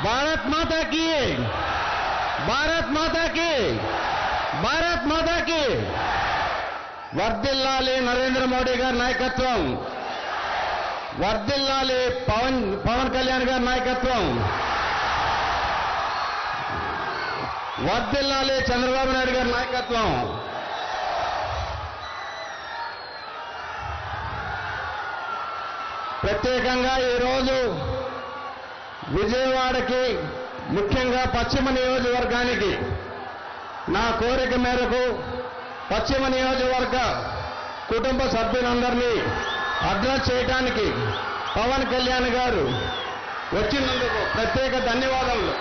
భారత్ మాతా key, Bharat మాతా key, Bharat మాతా key. వర్ధిల్లాలి నరేంద్ర మోడీ గారి నాయకత్వం, వర్ధిల్లాలి పవన్ కళ్యాణ్ గారి నాయకత్వం, వర్ధిల్లాలి చంద్రబాబు నాయుడు గారి నాయకత్వం. ప్రత్యేకంగా ఈరోజు విజయవాడకి, ముఖ్యంగా పశ్చిమ నియోజకవర్గానికి నా కోరిక మేరకు పశ్చిమ నియోజకవర్గ కుటుంబ సభ్యులందరినీ అడ్రస్ చేయడానికి పవన్ కళ్యాణ్ గారు వచ్చినందుకు ప్రత్యేక ధన్యవాదాలు.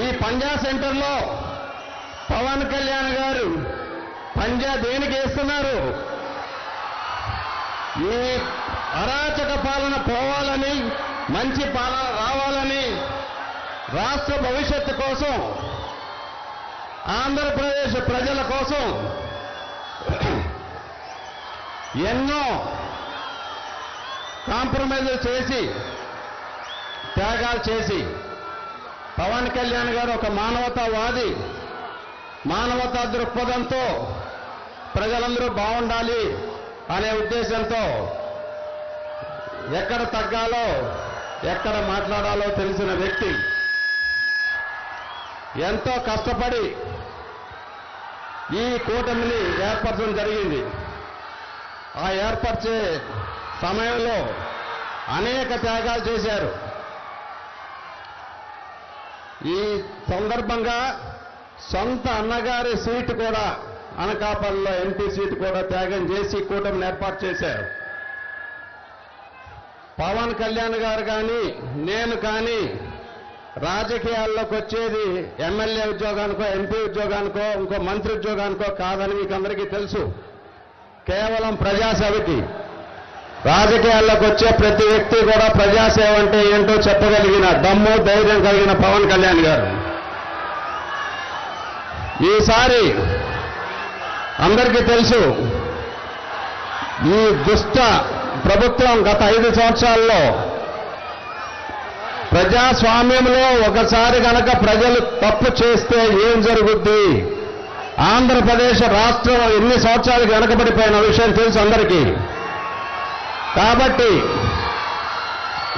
ఈ పంజా సెంటర్లో పవన్ కళ్యాణ్ గారు పంజా దేనికి వేస్తున్నారు? ఈ అరాచక పాలన పోవాలని, మంచి పాలన రావాలని, రాష్ట్ర భవిష్యత్తు కోసం, ఆంధ్రప్రదేశ్ ప్రజల కోసం ఎన్నో కాంప్రమైజులు చేసి, త్యాగాలు చేసి పవన్ కళ్యాణ్ గారు ఒక మానవతావాది, మానవతా దృక్పథంతో ప్రజలందరూ బాగుండాలి అనే ఉద్దేశంతో ఎక్కడ తగ్గాలో, ఎక్కడ మాట్లాడాలో తెలిసిన వ్యక్తి. ఎంతో కష్టపడి ఈ కూటమిని ఏర్పరచడం జరిగింది. ఆ ఏర్పరిచే సమయంలో అనేక త్యాగాలు చేశారు. ఈ సందర్భంగా సొంత అన్నగారి సీటు కూడా, అనకాపల్లిలో ఎంపీ సీటు కూడా త్యాగం చేసి కూటమిని ఏర్పాటు చేశారు. పవన్ కళ్యాణ్ గారు కానీ, నేను కానీ రాజకీయాల్లోకి వచ్చేది ఎమ్మెల్యే ఉద్యోగానికో, ఎంపీ ఉద్యోగానికో, ఇంకో మంత్రి ఉద్యోగానికో కాదని మీకు అందరికీ తెలుసు. కేవలం ప్రజాసేవకి. రాజకీయాల్లోకి వచ్చే ప్రతి వ్యక్తి కూడా ప్రజాసేవ అంటే ఏంటో చెప్పగలిగిన దమ్ము, ధైర్యం కలిగిన పవన్ కళ్యాణ్ గారు. ఈసారి అందరికీ తెలుసు, ఈ దుష్ట ప్రభుత్వం గత 5 సంవత్సరాల్లో ప్రజాస్వామ్యంలో ఒకసారి గనక ప్రజలు తప్పు చేస్తే ఏం జరుగుద్ది, ఆంధ్రప్రదేశ్ రాష్ట్రం ఎన్ని సంవత్సరాలు వెనకబడిపోయిన విషయం తెలుసు అందరికీ. కాబట్టి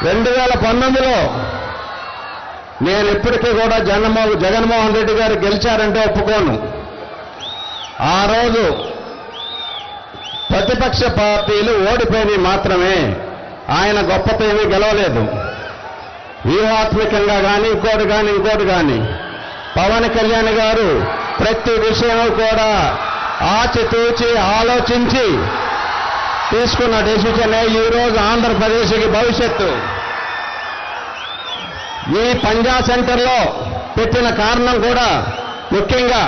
2019లో నేను ఇప్పటికీ కూడా జగన్మోహన్ రెడ్డి గారు గెలిచారంటే ఒప్పుకోను. ఆ రోజు ప్రతిపక్ష పార్టీలు ఓడిపోయినవి మాత్రమే, ఆయన గొప్పతో ఏమీ గెలవలేదు. వ్యూహాత్మకంగా కానీ, ఇంకోటి కానీ పవన్ కళ్యాణ్ గారు ప్రతి విషయం కూడా ఆచితూచి ఆలోచించి తీసుకున్న డెసిషనే ఈరోజు ఆంధ్రప్రదేశ్కి భవిష్యత్తు. ఈ పంజా సెంటర్లో పెట్టిన కారణం కూడా ముఖ్యంగా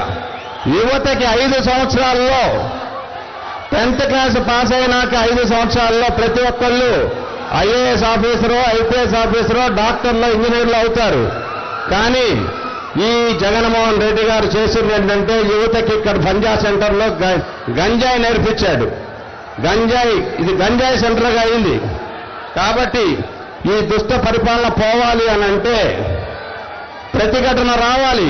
యువతకి 5 సంవత్సరాల్లో 10th క్లాస్ పాస్ అయినాక 5 సంవత్సరాల్లో ప్రతి ఒక్కళ్ళు ఐఏఎస్ ఆఫీసరో, ఐపీఎస్ ఆఫీసరో, డాక్టర్లో, ఇంజనీర్లు అవుతారు. కానీ ఈ జగన్మోహన్ రెడ్డి గారు చేసింది ఏంటంటే యువతకి ఇక్కడ పంజా సెంటర్లో గంజాయి నేర్పించాడు. ఇది గంజాయి సెంటర్గా అయింది. కాబట్టి ఈ దుష్ట పరిపాలన పోవాలి అని అంటే ప్రతిఘటన రావాలి.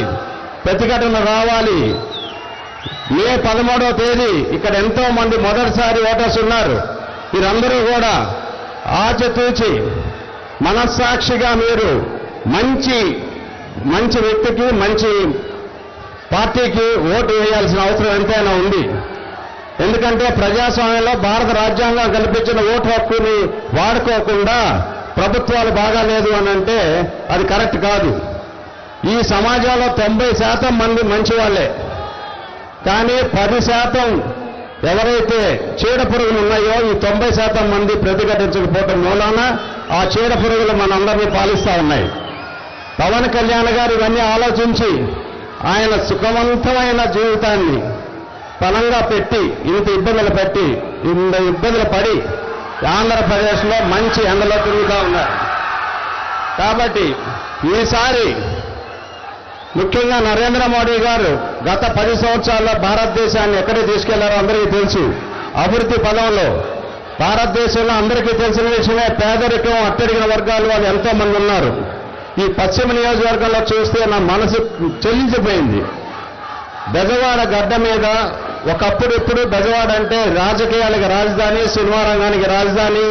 మే 13వ తేదీ ఇక్కడ ఎంతో మంది మొదటిసారి ఓటర్స్ ఉన్నారు. మీరందరూ కూడా ఆచితూచి మనస్సాక్షిగా మీరు మంచి వ్యక్తికి, మంచి పార్టీకి ఓటు వేయాల్సిన అవసరం ఎంతైనా ఉంది. ఎందుకంటే ప్రజాస్వామ్యంలో భారత రాజ్యాంగం కల్పించిన ఓటు హక్కుని వాడుకోకుండా ప్రభుత్వాలు బాగాలేదు అని అంటే అది కరెక్ట్ కాదు. ఈ సమాజంలో 90% మంది మంచివాళ్లే, కానీ 10% ఎవరైతే చీడ పురుగులు ఉన్నాయో ఈ 90% మంది ప్రతిఘటించకపోవడం మూలాన ఆ చీడ పురుగులు మనందరినీ పాలిస్తా ఉన్నాయి. పవన్ కళ్యాణ్ గారు ఇవన్నీ ఆలోచించి ఆయన సుఖవంతమైన జీవితాన్ని పనంగా పెట్టి, ఇంత ఇబ్బందులు పడి ఆంధ్రప్రదేశ్లో మంచి ఎండలో తిరుగుతూ ఉన్నారు. కాబట్టి ఈసారి ముఖ్యంగా నరేంద్ర మోడీ గారు గత 10 సంవత్సరాల్లో భారతదేశాన్ని ఎక్కడికి తీసుకెళ్లారో అందరికీ తెలుసు. అభివృద్ధి పదంలో భారతదేశంలో అందరికీ తెలిసిన విషయమే, పేదరికం, అట్టడిగిన వర్గాలు వాళ్ళు ఎంతో మంది ఉన్నారు. ఈ పశ్చిమ నియోజకవర్గంలో చూస్తే నా మనసు చెల్లించిపోయింది. బెజవాడ గడ్డ మీద ఒకప్పుడు ఇప్పుడు బెజవాడ అంటే రాజకీయాలకు రాజధాని, సినిమా రంగానికి రాజధాని,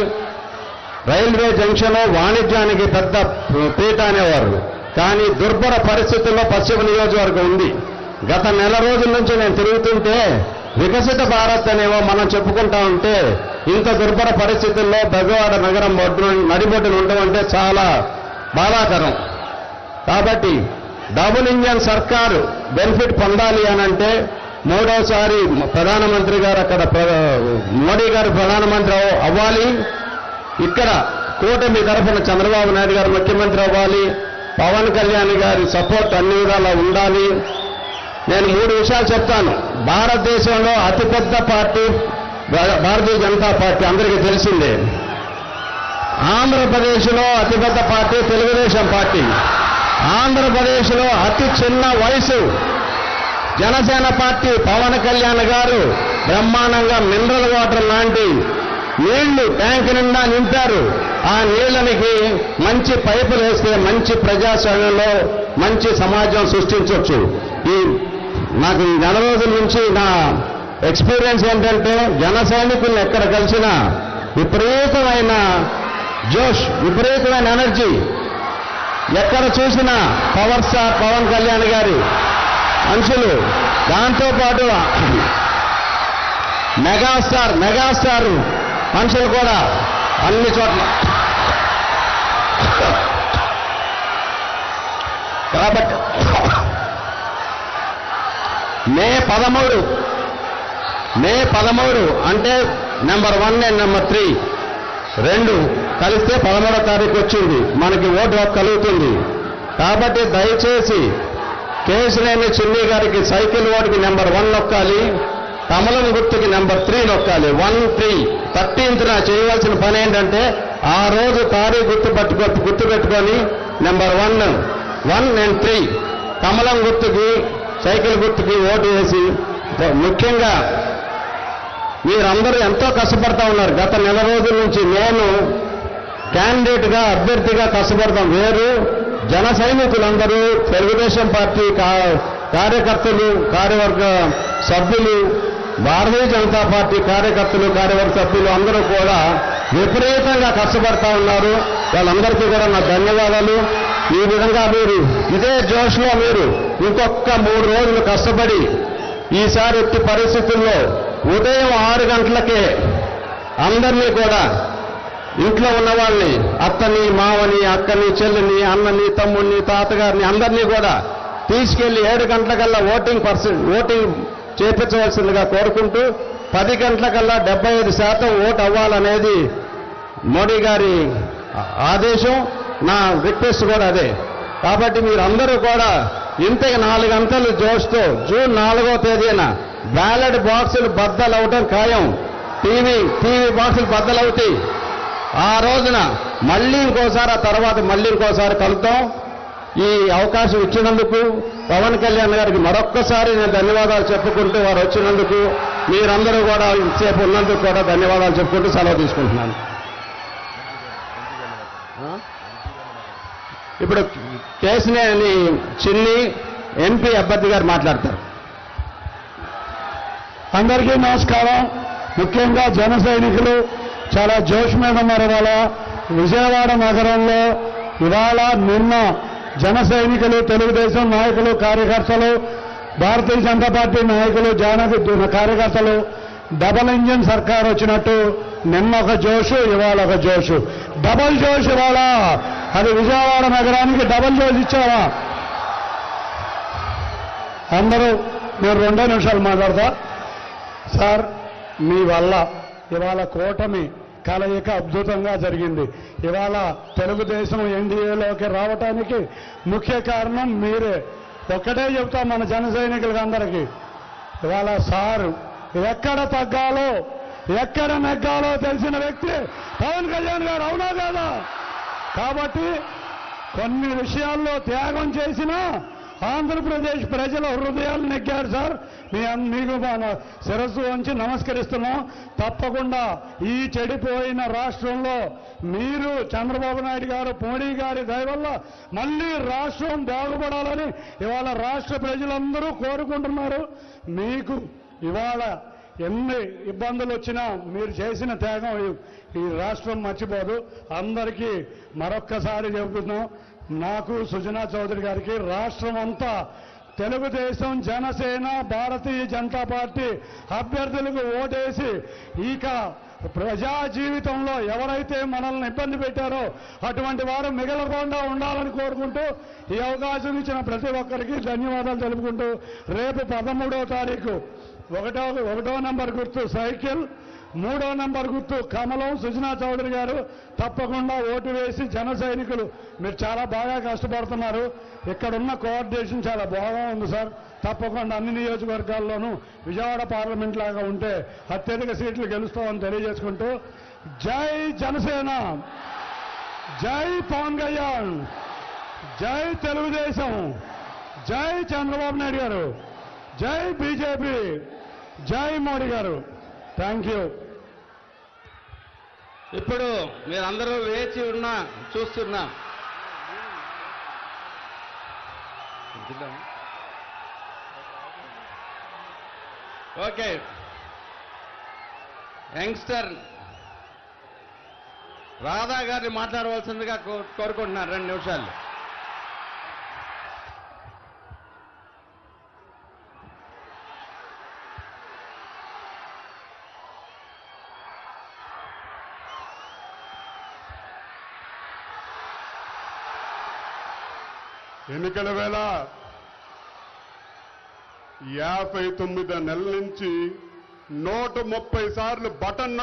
రైల్వే జంక్షన్, వాణిజ్యానికి పెద్ద పీట అనేవారు. కానీ దుర్భర పరిస్థితుల్లో పశ్చిమ నియోజకవర్గం ఉంది. గత నెల రోజుల నుంచి నేను తిరుగుతుంటే వికసిత భారత్ అనేవో మనం చెప్పుకుంటా ఉంటే ఇంత దుర్భర పరిస్థితుల్లో బెజవాడ నగరం నడిబొడ్డున ఉండడం అంటే చాలా బాధాకరం. కాబట్టి డబుల్ ఇంజన్ సర్కారు బెనిఫిట్ పొందాలి అనంటే మూడోసారి ప్రధానమంత్రి గారు అక్కడ మోడీ గారు ప్రధానమంత్రి అవ్వాలి, ఇక్కడ కూటమి తరఫున చంద్రబాబు నాయుడు గారు ముఖ్యమంత్రి అవ్వాలి, పవన్ కళ్యాణ్ గారి సపోర్ట్ అన్ని విధాలా ఉండాలి. నేను 3 విషయాలు చెప్తాను. భారతదేశంలో అతిపెద్ద పార్టీ భారతీయ జనతా పార్టీ అందరికీ తెలిసిందే. ఆంధ్రప్రదేశ్లో అతిపెద్ద పార్టీ తెలుగుదేశం పార్టీ. ఆంధ్రప్రదేశ్లో అతి చిన్న వయసు జనసేన పార్టీ పవన్ కళ్యాణ్ గారు బ్రహ్మాండంగా మినరల్ వాటర్ లాంటి నీళ్లు ట్యాంక్ నిండా నింపారు. ఆ నీళ్లనికి మంచి పైపులు వేస్తే మంచి ప్రజాస్వామ్యంలో మంచి సమాజం సృష్టించవచ్చు. నాకు నెల రోజుల నుంచి నా ఎక్స్పీరియన్స్ ఏంటంటే జన సైనికులను ఎక్కడ కలిసినా విపరీతమైన జోష్, విపరీతమైన ఎనర్జీ, ఎక్కడ చూసినా పవర్ స్టార్ పవన్ కళ్యాణ్ గారి మనుషులు, దాంతోపాటు మెగాస్టార్ మనుషులు కూడా అన్ని చోట్ల. కాబట్టి మే 13 అంటే నెంబర్ 1 అండ్ నెంబర్ 3 2 కలిస్తే 13వ తారీఖు వచ్చింది, మనకి ఓటు హక్కు కలుగుతుంది. కాబట్టి దయచేసి కేశినేని చిన్ని గారికి సైకిల్ ఓటుకి నెంబర్ 1 నొక్కాలి, కమలం గుర్తుకి నెంబర్ 3 నొక్కాలి. 1-3 13న చేయవలసిన పని ఏంటంటే ఆ రోజు తారీఖు గుర్తుపెట్టుకొని నెంబర్ 1 అండ్ 3 కమలం గుర్తుకి సైకిల్ గుర్తుకి ఓటు వేసి, ముఖ్యంగా మీరందరూ ఎంతో కష్టపడతా ఉన్నారు. గత నెల రోజుల నుంచి నేను క్యాండిడేట్గా అభ్యర్థిగా కష్టపడతాం. వేరు జన సైనికులందరూ తెలుగుదేశం పార్టీ కార్యకర్తలు, కార్యవర్గ సభ్యులు, భారతీయ జనతా పార్టీ కార్యకర్తలు, కార్యవర్గ సభ్యులు అందరూ కూడా విపరీతంగా కష్టపడతా ఉన్నారు. వాళ్ళందరికీ కూడా నా ధన్యవాదాలు. ఈ విధంగా మీరు ఇదే జోష్లో మీరు ఇంకొక 3 రోజులు కష్టపడి ఈసారి ఎట్టి పరిస్థితుల్లో ఉదయం 6 గంటలకే అందరినీ కూడా ఇంట్లో ఉన్న వాళ్ళని, అత్తని, మావని, అక్కని, చెల్లిని, అన్నని, తమ్ముడిని, తాతగారిని అందరినీ కూడా తీసుకెళ్లి 7 గంటలకల్లా ఓటింగ్ చేపించవలసిందిగా కోరుకుంటూ 10 గంటలకల్లా 75% ఓటు అవ్వాలనేది మోడీ గారి ఆదేశం. నా రిక్వెస్ట్ కూడా అదే. కాబట్టి మీరందరూ కూడా ఇంతకి 4 గంటలు జోష్తో జూన్ 4వ తేదీన బ్యాలెట్ బాక్సులు బద్దలవటం ఖాయం. టీవీ బాక్సులు బద్దలవుతాయి. ఆ రోజున మళ్ళీ ఇంకోసారి, ఆ తర్వాత మళ్ళీ ఇంకోసారి కలుద్దాం. ఈ అవకాశం ఇచ్చినందుకు పవన్ కళ్యాణ్ గారికి మరొక్కసారి నేను ధన్యవాదాలు చెప్పుకుంటూ, వారు వచ్చినందుకు మీరందరూ కూడా ఇంతసేపు ఉన్నందుకు కూడా ధన్యవాదాలు చెప్పుకుంటూ సెలవు తీసుకుంటున్నాను. ఇప్పుడు కేశినేని చిన్ని ఎంపీ అభ్యర్థి గారు మాట్లాడతారు. అందరికీ నమస్కారం. ముఖ్యంగా జన సైనికులు చాలా జోష్ మీద ఉన్నారు. ఇవాళ విజయవాడ నగరంలో నిన్న జన సైనికులు, తెలుగుదేశం నాయకులు, కార్యకర్తలు, భారతీయ జనతా పార్టీ నాయకులు, కార్యకర్తలు డబల్ ఇంజిన్ సర్కార్ వచ్చినట్టు నిన్న ఒక జోషు, ఇవాళ ఒక జోషు, డబల్ జోష్. ఇవాళ అది విజయవాడ నగరానికి డబల్ జోష్ ఇచ్చావా? అందరూ నేను 2 నిమిషాలు మాట్లాడతా. సార్, మీ వల్ల ఇవాళ కూటమి కలయిక అద్భుతంగా జరిగింది. ఇవాళ తెలుగుదేశం ఎన్డీఏలోకి రావటానికి ముఖ్య కారణం మీరే. ఒక్కటే చెప్తా మన జన సైనికులకి అందరికీ, ఇవాళ సారు ఎక్కడ తగ్గాలో ఎక్కడ నెగ్గాలో తెలిసిన వ్యక్తి పవన్ కళ్యాణ్ గారు, అవునా కాదా? కాబట్టి కొన్ని విషయాల్లో త్యాగం చేసినా ఆంధ్రప్రదేశ్ ప్రజల హృదయాలు నెగ్గారు సార్. మీకు మన శిరస్సు వంచి నమస్కరిస్తున్నాం. తప్పకుండా ఈ చెడిపోయిన రాష్ట్రంలో మీరు చంద్రబాబు నాయుడు గారు, మోడీ గారి దయ వల్ల మళ్ళీ రాష్ట్రం బాగుపడాలని ఇవాళ రాష్ట్ర ప్రజలందరూ కోరుకుంటున్నారు. మీకు ఇవాళ ఎన్ని ఇబ్బందులు వచ్చినా మీరు చేసిన త్యాగం ఈ రాష్ట్రం మర్చిపోదు. అందరికీ మరొక్కసారి చెబుతున్నాం, నాకు సుజనా చౌదరి గారికి రాష్ట్రం అంతా తెలుగుదేశం, జనసేన, భారతీయ జనతా పార్టీ అభ్యర్థులకు ఓటేసి ఇక ప్రజా జీవితంలో ఎవరైతే మనల్ని ఇబ్బంది పెట్టారో అటువంటి వారు మిగలకుండా ఉండాలని కోరుకుంటూ ఈ అవకాశం ఇచ్చిన ప్రతి ఒక్కరికి ధన్యవాదాలు తెలుపుకుంటూ రేపు 13వ తారీఖు ఒకటో నంబర్ గుర్తు సైకిల్, 3వ నంబర్ గుర్తు కమలం సుజనా చౌదరి గారు తప్పకుండా ఓటు వేసి జన సైనికులు మీరు చాలా బాగా కష్టపడుతున్నారు. ఇక్కడున్న కోఆర్డినేషన్ చాలా బాగా ఉంది సార్. తప్పకుండా అన్ని నియోజకవర్గాల్లోనూ విజయవాడ పార్లమెంట్ లాగా ఉంటే అత్యధిక సీట్లు గెలుస్తామని తెలియజేసుకుంటూ జై జనసేన, జై పవన్ కళ్యాణ్, జై తెలుగుదేశం, జై చంద్రబాబు నాయుడు గారు, జై బీజేపీ, జై మోడీ గారు. Thank you. ఇప్పుడు మీరందరూ వేచి చూస్తున్నా ఓకే. యంగ్స్టర్ రాధా గారిని మాట్లాడవలసిందిగా కోరుకుంటున్నారు. 2 నిమిషాలు. ఎన్నికల వేళ 59 నెలల నుంచి 130 సార్లు బటన్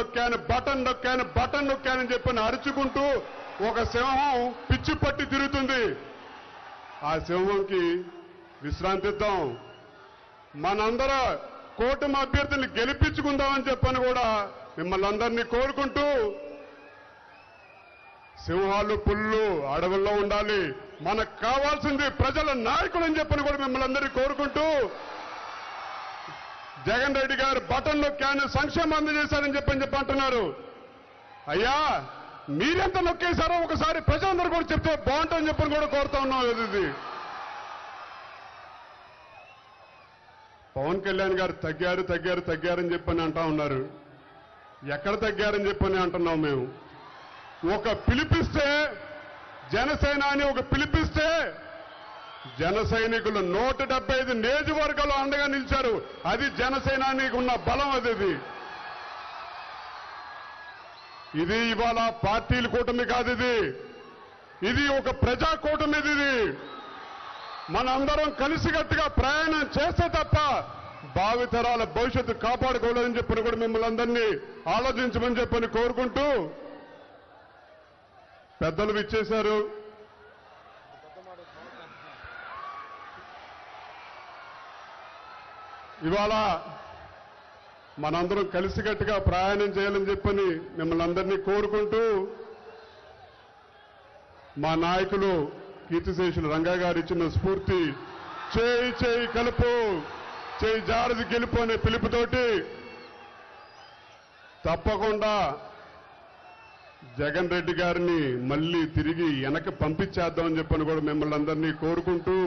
నొక్కానని చెప్పని అరుచుకుంటూ ఒక సింహం పిచ్చి పట్టి తిరుగుతుంది. ఆ సింహంకి విశ్రాంతిద్దాం. మనందరూ కూటమి అభ్యర్థుల్ని గెలిపించుకుందామని చెప్పని కూడా మిమ్మల్ని అందరినీ కోరుకుంటూ, సింహాలు పుల్లు అడవుల్లో ఉండాలి, మనకు కావాల్సింది ప్రజల నాయకులు అని చెప్పని కూడా మిమ్మల్ని అందరినీ కోరుకుంటూ, జగన్ రెడ్డి గారు బటన్ నొక్కాను సంక్షేమం అందజేశారని చెప్పి అంటున్నారు. అయ్యా మీరెంత నొక్కేశారో ఒకసారి ప్రజలందరూ కూడా చెప్తే బాగుంటుందని చెప్పని కూడా కోరుతా ఉన్నాం. ఇది పవన్ కళ్యాణ్ గారు తగ్గారని చెప్పని అంటా ఉన్నారు. ఎక్కడ తగ్గారని చెప్పని అంటున్నాం మేము. ఒక పిలిపిస్తే జనసేన అని పిలిపిస్తే జన సైనికులు 175 నియోజకవర్గాలు అండగా నిలిచారు. అది జనసేనానికి ఉన్న బలం. ఇది ఇవాళ పార్టీల కూటమి కాదు, ఇది ఒక ప్రజా కూటమి. ఇది మనందరం కలిసికట్టుగా ప్రయాణం చేస్తే తప్ప భావితరాల భవిష్యత్తు కాపాడుకోలేదని చెప్పని కూడా మిమ్మల్ని అందరినీ ఆలోచించమని చెప్పని కోరుకుంటూ, పెద్దలు విచ్చేశారు. ఇవాళ మనందరం కలిసికట్టుగా ప్రయాణం చేయాలని చెప్పని మిమ్మల్ని అందరినీ కోరుకుంటూ, మా నాయకులు కీర్తిశేషులు రంగా గారు ఇచ్చిన స్ఫూర్తి చేయి కలుపు, చేయి జారది గెలుపు అనే పిలుపుతోటి తప్పకుండా జగన్ రెడ్డి గారిని మళ్ళీ తిరిగి వెనక్కి పంపించేద్దామని చెప్పని కూడా మిమ్మల్ని అందరినీ కోరుకుంటూ,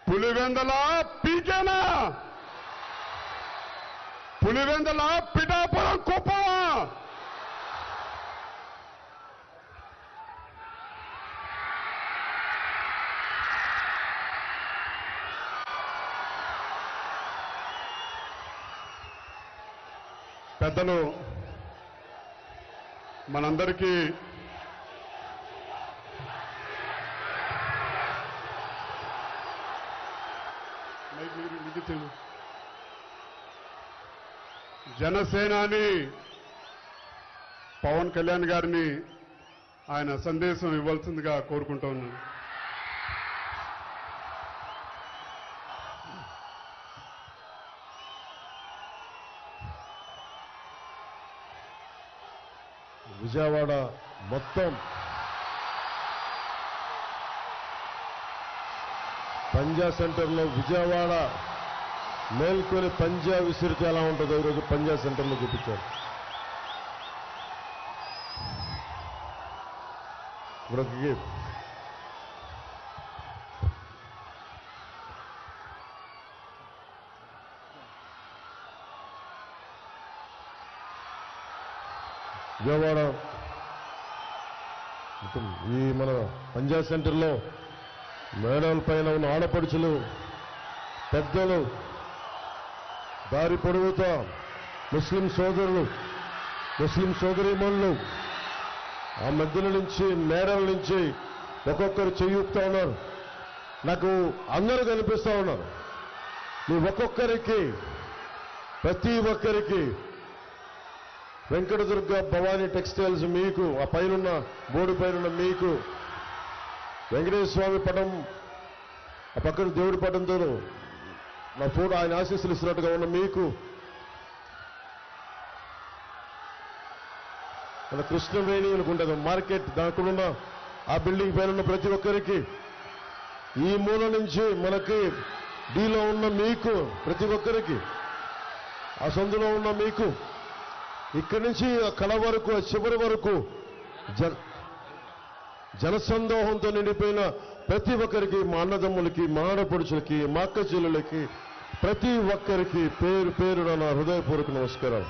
పులివెందల పీకేనా, పులివెందల పిఠాపురం కుప్పమా, పెద్దలు మనందరికీ జనసేనాని పవన్ కళ్యాణ్ గారిని ఆయన సందేశం ఇవ్వాల్సిందిగా కోరుకుంటూ ఉన్నాను. విజయవాడ మొత్తం పంజా సెంటర్లో విజయవాడ మేల్కొని పంజా విసిరితే ఎలా ఉంటుందో ఈరోజు పంజా సెంటర్లో చూపించారు. ఇప్పుడు విజయవాడ ఈ మన పంజా సెంటర్లో మేడల పైన ఉన్న ఆడపడుచులు, పెద్దలు, దారి పొడవుతా ముస్లిం సోదరులు, ముస్లిం సోదరీమణులు ఆ మధ్యల నుంచి మేడల నుంచి ఒక్కొక్కరు చెయ్యూపుతా ఉన్నారు. నాకు అందరూ కనిపిస్తూ ఉన్నారు. మీ ఒక్కొక్కరికి, ప్రతి ఒక్కరికి వెంకటదుర్గ భవానీ టెక్స్టైల్స్ మీకు, ఆ పైనున్న బోర్డు పైన మీకు వెంకటేశ్వర స్వామి పటం, ఆ పక్కన దేవుడి పటంతో నా ఫోటో ఆయన ఆశీస్సులు ఇస్తున్నట్టుగా ఉన్న మీకు, మన కృష్ణవేణి అనుకుంటుంది మార్కెట్ దానికున్న ఆ బిల్డింగ్ పైన ఉన్న ప్రతి ఒక్కరికి, ఈ మూల నుంచి మనకి డీలో ఉన్న మీకు, ప్రతి ఒక్కరికి, ఆ సందులో ఉన్న మీకు, ఇక్కడి నుంచి కళ వరకు చివరి వరకు జనసందోహంతో నిండిపోయిన ప్రతి ఒక్కరికి, మా అన్నదమ్ములకి, మా ఆడపడుచులకి, మా అక్క చెల్లెలకి, ప్రతి ఒక్కరికి పేరు పేరున నా హృదయపూర్వక నమస్కారం.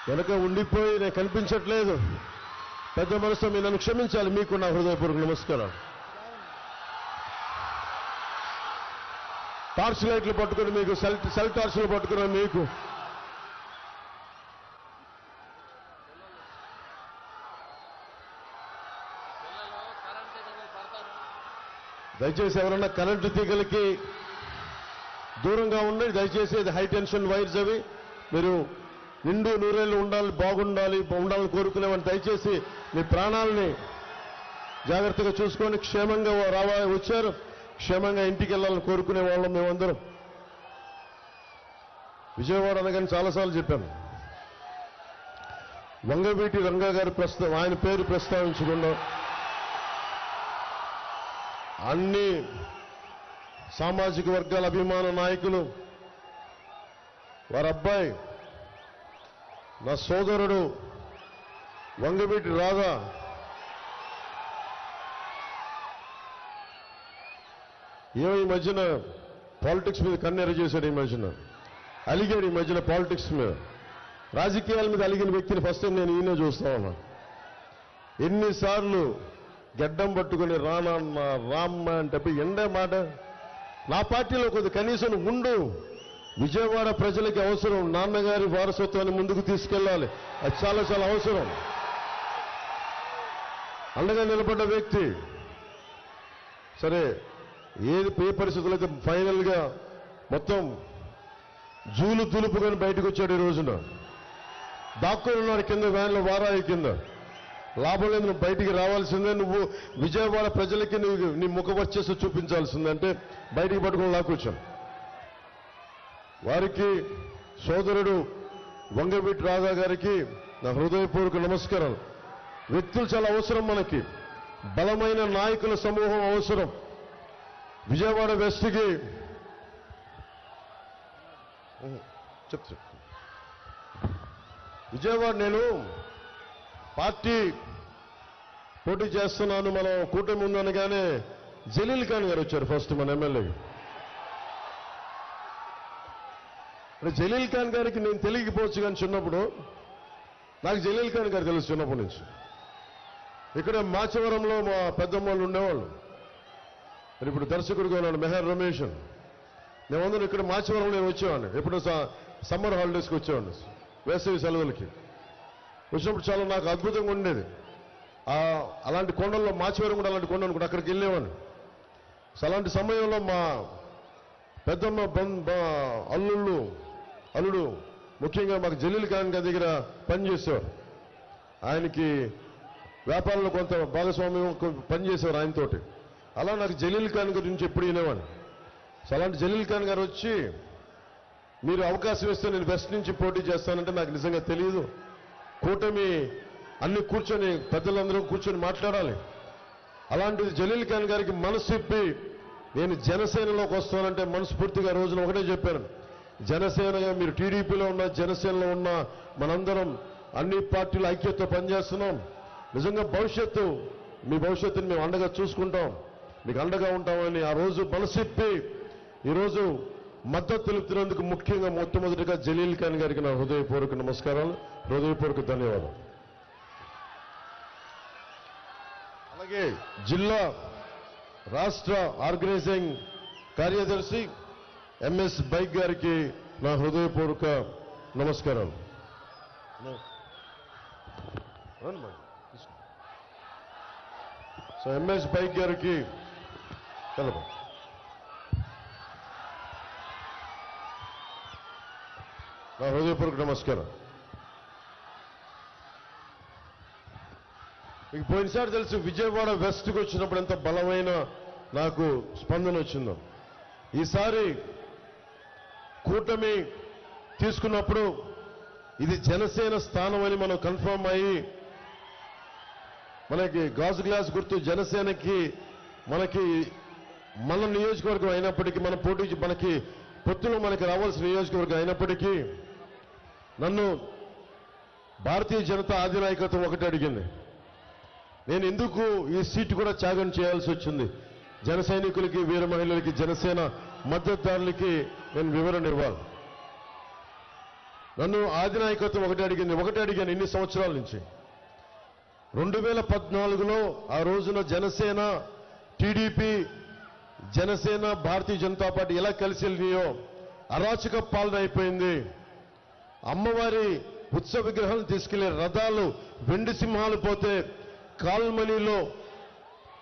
వెనక ఉండిపోయి నేను కనిపించట్లేదు, పెద్ద మనసుతో మీరు నన్ను క్షమించాలి. మీకు నా హృదయపూర్వక నమస్కారం. టార్చ్ లైట్లు పట్టుకుని మీకు, సెల్ టార్చ్లు పట్టుకున్న మీకు, దయచేసి ఎవరన్నా కరెంటు తీగలకి దూరంగా ఉండండి. దయచేసి ఇది హై టెన్షన్ వైర్స్ అవి, మీరు నిండు నూరేళ్లు ఉండాలి, ఉండాలని కోరుకునేవాడిని దయచేసి మీ ప్రాణాలని జాగ్రత్తగా చూసుకొని క్షేమంగా వచ్చారు, క్షేమంగా ఇంటికి వెళ్ళాలని కోరుకునే వాళ్ళం మేమందరం. విజయవాడ అనగానే చాలాసార్లు చెప్పాను, వంగవీటి రంగా గారి ఆయన పేరు ప్రస్తావించకుండా అన్ని సామాజిక వర్గాల అభిమాన నాయకులు, వారి అబ్బాయి నా సోదరుడు వంగవీటి రాధా ఏమో ఈ మధ్యన పాలిటిక్స్ మీద కన్నెర చేశాడు, ఈ మధ్యన అలిగాడు, ఈ మధ్యన పాలిటిక్స్ మీద, రాజకీయాల మీద అలిగిన వ్యక్తిని ఫస్ట్ టైం నేను ఈయనే చూస్తా ఉన్నా. ఎన్నిసార్లు గడ్డం పట్టుకుని రానన్న రామ్మ అంటే ఎండే మాట. నా పార్టీలో కొద్ది కనీసం ఉండు, విజయవాడ ప్రజలకి అవసరం, నాన్నగారి వారసత్వాన్ని ముందుకు తీసుకెళ్ళాలి, అది చాలా చాలా అవసరం. అండగా నిలబడ్డ వ్యక్తి. సరే ఏ పరిస్థితులు అయితే ఫైనల్గా మొత్తం జూలు తులుపుకొని బయటకు వచ్చాడు. ఈ రోజున దాక్కుని ఉన్నాడు కింద వ్యాన్లో, వారాయి కింద. లాభం లేదు, నువ్వు బయటికి రావాల్సిందే, నువ్వు విజయవాడ ప్రజలకి నువ్వు నీ ముఖ వర్చస్సు చూపించాల్సిందంటే బయటికి పట్టుకుని లాక్కొచ్చాను. వారికి సోదరుడు వంగవీటి రాధా గారికి నా హృదయపూర్వక నమస్కారాలు. వ్యక్తులు చాలా అవసరం మనకి, బలమైన నాయకుల సమూహం అవసరం. విజయవాడ వెస్ట్కి చెప్తా, విజయవాడ నేను పార్టీ పోటీ చేస్తున్నాను, మనం కూటమి ఉందనగానే జలీల్ ఖాన్ గారు వచ్చారు ఫస్ట్ మన ఎమ్మెల్యేకి. జలీల్ ఖాన్ గారికి నేను తెలియకపోవచ్చు, కానీ చిన్నప్పుడు నాకు జలీల్ ఖాన్ గారు తెలుసు చిన్నప్పటి నుంచి. ఇక్కడ మాచవరంలో మా పెద్దమ్మలు ఉండేవాళ్ళు, మరి ఇప్పుడు దర్శకుడిగా ఉన్నాడు మెహర్ రమేష్. మేమందరం ఇక్కడ మాచవరంలో నేను వచ్చేవాడిని, ఎప్పుడు సమ్మర్ హాలిడేస్కి వచ్చేవాడిని, వేసవి సెలవులకి వచ్చినప్పుడు చాలా నాకు అద్భుతంగా ఉండేది. అలాంటి కొండల్లో మాచవరం కూడా అలాంటి కొండ అనుకుంటే అక్కడికి వెళ్ళేవాడిని. అలాంటి సమయంలో మా పెద్దమ్మ అల్లుడు ముఖ్యంగా మాకు జలీల్ ఖాన్ గారి దగ్గర పనిచేసేవారు. ఆయనకి వ్యాపారంలో కొంత భాగస్వామ్యం పనిచేసేవారు ఆయనతోటి. అలా నాకు జలీల్ ఖాన్ గురించి ఎప్పుడు వినేవాడిని. అలాంటి జలీల్ ఖాన్ గారు వచ్చి మీరు అవకాశం ఇస్తే నేను వెస్ట్ నుంచి పోటీ చేస్తానంటే నాకు నిజంగా తెలియదు. కూటమి అన్ని కూర్చొని పెద్దలందరూ కూర్చొని మాట్లాడాలి. అలాంటిది జలీల్ ఖాన్ గారికి మనసు ఇప్పి నేను జనసేనలోకి వస్తానంటే మనస్ఫూర్తిగా రోజున ఒకటే చెప్పాను, జనసేనగా మీరు టీడీపీలో ఉన్న జనసేనలో ఉన్న మనందరం అన్ని పార్టీల ఐక్యతతో పనిచేస్తున్నాం. నిజంగా మీ భవిష్యత్తుని మేము అండగా చూసుకుంటాం, మీకు అండగా ఉంటామని ఆ రోజు మనసిప్పి ఈరోజు మద్దతు తెలుపుతున్నందుకు ముఖ్యంగా మొట్టమొదటిగా జలీల్ ఖాన్ గారికి నా హృదయపూర్వక నమస్కారాలు, హృదయపూర్వక ధన్యవాదాలు. అలాగే జిల్లా రాష్ట్ర ఆర్గనైజింగ్ కార్యదర్శి ఎంఎస్ బైక్ గారికి నా హృదయపూర్వక నమస్కారాలు. సో ఎంఎస్ బైక్ గారికి నా హృదయపూర్వక నమస్కారం. మీకు పోయినసారి తెలుసు విజయవాడ వెస్ట్కి వచ్చినప్పుడు ఎంత బలమైన నాకు స్పందన వచ్చిందో. ఈసారి కూటమి తీసుకున్నప్పుడు ఇది జనసేన స్థానం అని మనం కన్ఫర్మ్ అయ్యి మనకి గాజు గ్లాస్ గుర్తు జనసేనకి మన నియోజకవర్గం అయినప్పటికీ మన పోటీ మనకి పొత్తులో మనకి రావాల్సిన నియోజకవర్గం అయినప్పటికీ నన్ను భారతీయ జనతా అధినాయకత్వం ఒకటి అడిగింది. నేను ఎందుకు ఈ సీటు కూడా త్యాగం చేయాల్సి వచ్చింది, జన సైనికులకి వీర మహిళలకి జనసేన మద్దతుదారులకి నేను వివరణ ఇవ్వాలి. నన్ను అధినాయకత్వం ఒకటి అడిగాను ఇన్ని సంవత్సరాల నుంచి. 2014లో ఆ రోజున జనసేన టీడీపీ జనసేన భారతీయ జనతా పార్టీ ఎలా కలిసి వెళ్ళినాయో అరాచక పాలన అయిపోయింది. అమ్మవారి ఉత్సవ విగ్రహాలను తీసుకెళ్లే రథాలు వెండి సింహాలు పోతే కాల్మనీలో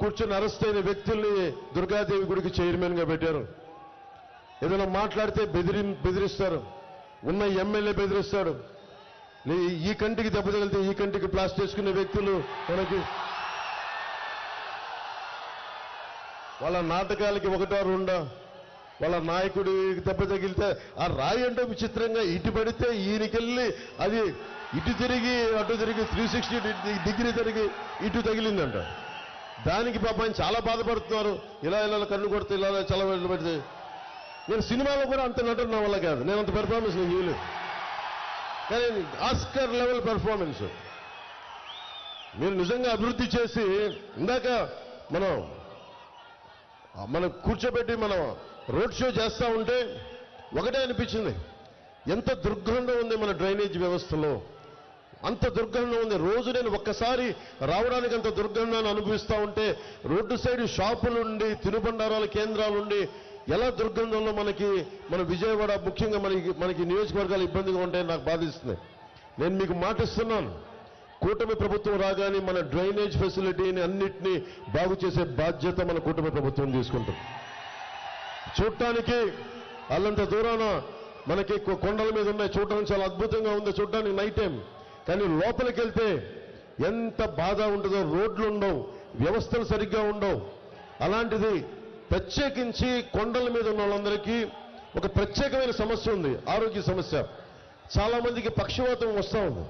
కూర్చొని అరెస్ట్ అయిన వ్యక్తుల్ని దుర్గాదేవి గుడికి చైర్మన్ గా పెట్టారు. ఏదైనా మాట్లాడితే బెదిరిస్తారు, ఉన్న ఎమ్మెల్యే బెదిరిస్తాడు. ఈ కంటికి దెబ్బ తగిలితే ఈ కంటికి ప్లాస్టర్ వేసుకునే వ్యక్తులు మనకి వాళ్ళ నాటకాలకి ఒకటో రెండో, వాళ్ళ నాయకుడికి దెబ్బ తగిలితే ఆ రాయి అంటే విచిత్రంగా ఇటు పడితే ఈయనకెళ్ళి అది ఇటు తిరిగి అటు తిరిగి 360 డిగ్రీ తిరిగి ఇటు తగిలిందంట. దానికి పాపం చాలా బాధపడుతున్నారు. ఇలా కన్ను కొడితే ఇలా చాలా పెడితే నేను సినిమాలో కూడా అంత నటన నా వల్ల కాదు, నేను అంత పెర్ఫార్మెన్స్ నేను చేయలేదు. కానీ ఆస్కర్ లెవెల్ పెర్ఫార్మెన్స్ మీరు నిజంగా అభివృద్ధి చేసి ఇందాక మనం కూర్చోబెట్టి మనం రోడ్ షో చేస్తూ ఉంటే ఒకటే అనిపించింది, ఎంత దుర్గంధం ఉంది మన డ్రైనేజ్ వ్యవస్థలో, అంత దుర్గంధం ఉంది. రోజు నేను ఒక్కసారి రావడానికి అంత దుర్గంధాన్ని అనుభవిస్తూ ఉంటే రోడ్డు సైడ్ షాపులుండి తినుబండారాల కేంద్రాలుండి ఎలా దుర్గంధంలో మన విజయవాడ ముఖ్యంగా మనకి నియోజకవర్గాలు ఇబ్బందిగా ఉంటాయని నాకు బాధిస్తుంది. నేను మీకు మాటిస్తున్నాను, కూటమి ప్రభుత్వం రాగానే మన డ్రైనేజ్ ఫెసిలిటీని అన్నిటినీ బాగు చేసే బాధ్యత మన కూటమి ప్రభుత్వం తీసుకుంటుంది. చూడటానికి అల్లంత దూరాన మనకి కొండల మీద ఉన్నాయి, చూడటానికి చాలా అద్భుతంగా ఉంది చూడటానికి నైట్ టైం. కానీ లోపలికి వెళ్తే ఎంత బాధ ఉంటుందో, రోడ్లు ఉండవు, వ్యవస్థలు సరిగ్గా ఉండవు. అలాంటిది ప్రత్యేకించి కొండల మీద ఉన్న వాళ్ళందరికీ ఒక ప్రత్యేకమైన సమస్య ఉంది, ఆరోగ్య సమస్య. చాలా మందికి పక్షవాతం వస్తూ ఉంది.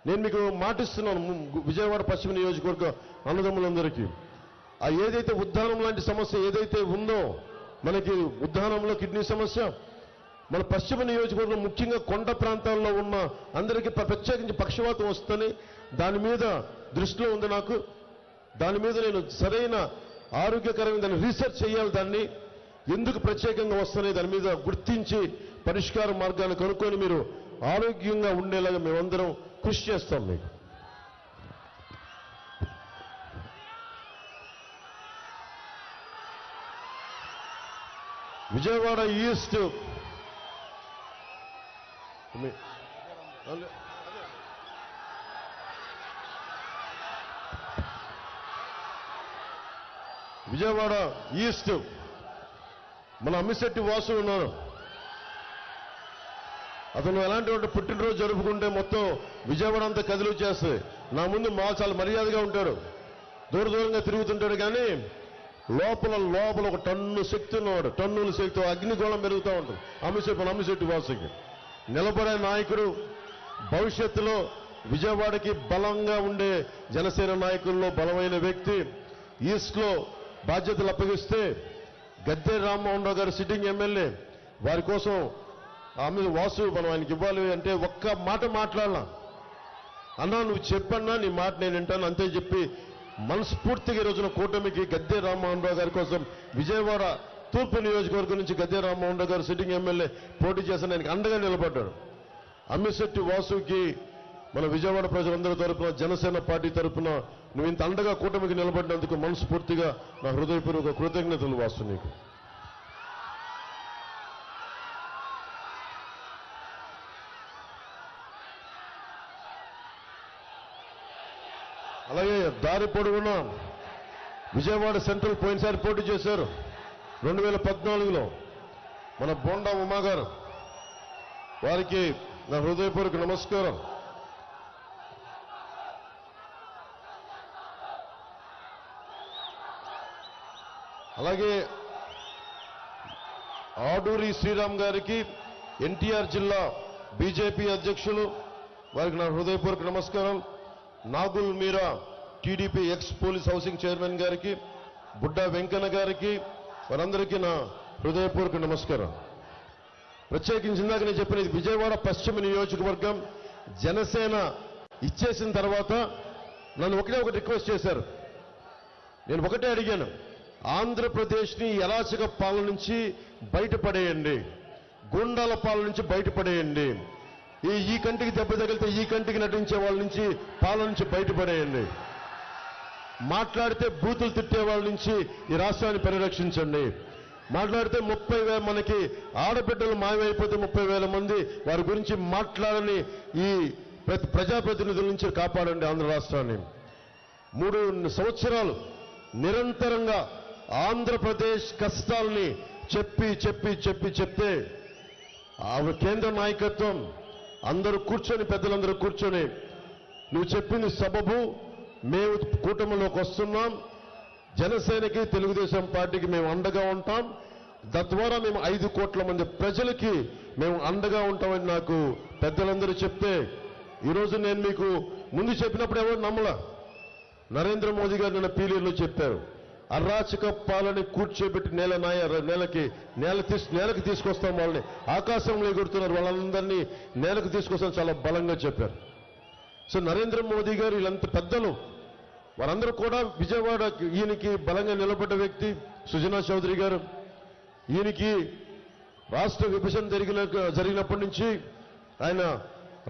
నేను మీకు మాటిస్తున్నాను, విజయవాడ పశ్చిమ నియోజకవర్గ అన్నదమ్ములందరికీ ఏదైతే ఉద్దానం లాంటి సమస్య ఏదైతే ఉందో, మనకి ఉద్దానంలో కిడ్నీ సమస్య, మన పశ్చిమ నియోజకవర్గం ముఖ్యంగా కొండ ప్రాంతాల్లో ఉన్న అందరికీ ప్రత్యేకించి పక్షవాతం వస్తుందని దాని మీద దృష్టిలో ఉంది నాకు. దాని మీద నేను సరైన ఆరోగ్యకరమైన దాన్ని రీసెర్చ్ చేయాలి, దాన్ని ఎందుకు ప్రత్యేకంగా వస్తున్నాయి దాని మీద గుర్తించి పరిష్కార మార్గాన్ని కనుక్కొని మీరు ఆరోగ్యంగా ఉండేలాగా మేమందరం కృషి చేస్తాం. మీకు విజయవాడ ఈస్ట్ విజయవాడ ఈస్ట్ మన అమ్మిశెట్టి వాసు ఉన్నారు. అతను ఎలాంటి పుట్టినరోజు జరుపుకుంటే మొత్తం విజయవాడ అంతా కదిలి వచ్చేస్తుంది. నా ముందు చాలా మర్యాదగా ఉంటాడు, దూరంగా తిరుగుతుంటాడు. కానీ లోపల ఒక టన్ను శక్తి ఉన్నవాడు, టన్నుల శక్తి, అగ్నిగోళం పెరుగుతూ ఉంటుంది. అమ్మిశెట్టి వాసుకి నిలబడే నాయకుడు, భవిష్యత్తులో విజయవాడకి బలంగా ఉండే జనసేన నాయకుల్లో బలమైన వ్యక్తి. ఈస్ట్లో బాధ్యతలు అప్పగిస్తే గద్దె రామ్మోహన్ రావు గారు సిట్టింగ్ ఎమ్మెల్యే, వారి కోసం వాసు మనం ఆయనకి ఇవ్వాలి అంటే ఒక్క మాట మాట్లాడాల. అన్నా నువ్వు చెప్పన్నా నీ మాట నేను వింటాను అంతే చెప్పి మనస్ఫూర్తిగా ఈ రోజున కూటమికి గద్దె రామ్మోహన్ రావు గారి కోసం విజయవాడ తూర్పు నియోజకవర్గం నుంచి గద్దె రామ్మోహన్ రావు గారు సిట్టింగ్ ఎమ్మెల్యే పోటీ చేసిన ఆయనకి అండగా నిలబడ్డాడు. అమ్మిశెట్టి వాసుకి మన విజయవాడ ప్రజలందరి తరపున, జనసేన పార్టీ తరపున నువ్వు ఇంత అండగా కూటమికి నిలబడినందుకు మనస్ఫూర్తిగా నా హృదయపూర్వక కృతజ్ఞతలు వాసు నీకు. అలాగే దారి పొడుగున విజయవాడ సెంట్రల్ పోయినసారి పోటీ చేశారు 2014లో మన బోండా ఉమా గారు, వారికి నా హృదయపూర్వక నమస్కారం. అలాగే ఆడూరి శ్రీరామ్ గారికి, ఎన్టీఆర్ జిల్లా బీజేపీ అధ్యక్షులు, వారికి నా హృదయపూర్వక నమస్కారం. Nagul Meera TDP ex police housing chairman గారికి, బుడ్డా వెంకన్న గారికి, వారందరికీ నా హృదయపూర్వక నమస్కారం. ప్రత్యేకించి ఇందాక నేను చెప్పిన ఇది విజయవాడ పశ్చిమ నియోజకవర్గం జనసేన ఇచ్చేసిన తర్వాత నన్ను ఒకటి రిక్వెస్ట్ చేశారు. నేను ఒకటే అడిగాను, ఆంధ్రప్రదేశ్ని అరాచక పాలన నుంచి బయటపడేయండి, గుండాల పాలన నుంచి బయటపడేయండి, ఈ కంటికి దెబ్బ తగిలితే ఈ కంటికి నటించే వాళ్ళ నుంచి పాలన నుంచి బయటపడేయండి, మాట్లాడితే బూతులు తిట్టే వాళ్ళ నుంచి ఈ రాష్ట్రాన్ని పరిరక్షించండి, మాట్లాడితే 30,000 మనకి ఆడబిడ్డలు మాయమైపోతే 30,000 మంది వారి గురించి మాట్లాడని ఈ ప్రజాప్రతినిధుల నుంచి కాపాడండి ఆంధ్ర రాష్ట్రాన్ని. 3 సంవత్సరాలు నిరంతరంగా ఆంధ్రప్రదేశ్ కష్టాలని చెప్తే కేంద్ర నాయకత్వం అందరూ కూర్చొని, పెద్దలందరూ కూర్చొని నువ్వు చెప్పింది సబబు, మేము కూటమిలోకి వస్తున్నాం, జనసేనకి తెలుగుదేశం పార్టీకి మేము అండగా ఉంటాం, తద్వారా మేము 5 కోట్ల మంది ప్రజలకి మేము అండగా ఉంటామని నాకు పెద్దలందరూ చెప్తే, ఈరోజు నేను మీకు ముందు చెప్పినప్పుడు ఎవరు నమ్మలా. నరేంద్ర మోదీ గారు నిన్న పీలీలో చెప్పారు, అరాచక పాలన కూర్చోబెట్టి నేలకి తీసుకొస్తాం, వాళ్ళని ఆకాశంలో ఎగురుతున్నారు, వాళ్ళందరినీ నేలకు తీసుకొస్తాం చాలా బలంగా చెప్పారు. సో నరేంద్ర మోదీ గారు వీళ్ళంత పెద్దలు వారందరూ కూడా విజయవాడ ఈయనకి బలంగా నిలబడ్డ వ్యక్తి. సుజనా చౌదరి గారు, ఈయనకి రాష్ట్ర విభజన జరిగినప్పటి నుంచి ఆయన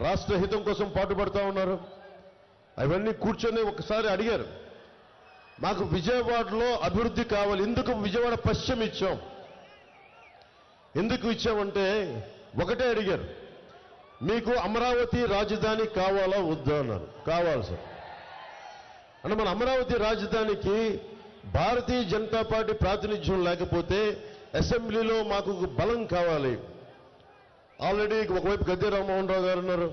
రాష్ట్ర హితం కోసం పాటుపడతా ఉన్నారు. అవన్నీ కూర్చొని ఒకసారి అడిగారు, మాకు విజయవాడలో అభివృద్ధి కావాలి, ఎందుకు విజయవాడ పశ్చిమ ఇచ్చాం, ఎందుకు ఇచ్చామంటే ఒకటే అడిగారు, మీకు అమరావతి రాజధాని కావాలా వద్దా అన్నారు. కావాలి సార్ అంటే మన అమరావతి రాజధానికి భారతీయ జనతా పార్టీ ప్రాతినిధ్యం లేకపోతే అసెంబ్లీలో మాకు బలం కావాలి. ఆల్రెడీ ఒకవైపు గద్దె రామ్మోహన్ రావు గారు ఉన్నారు,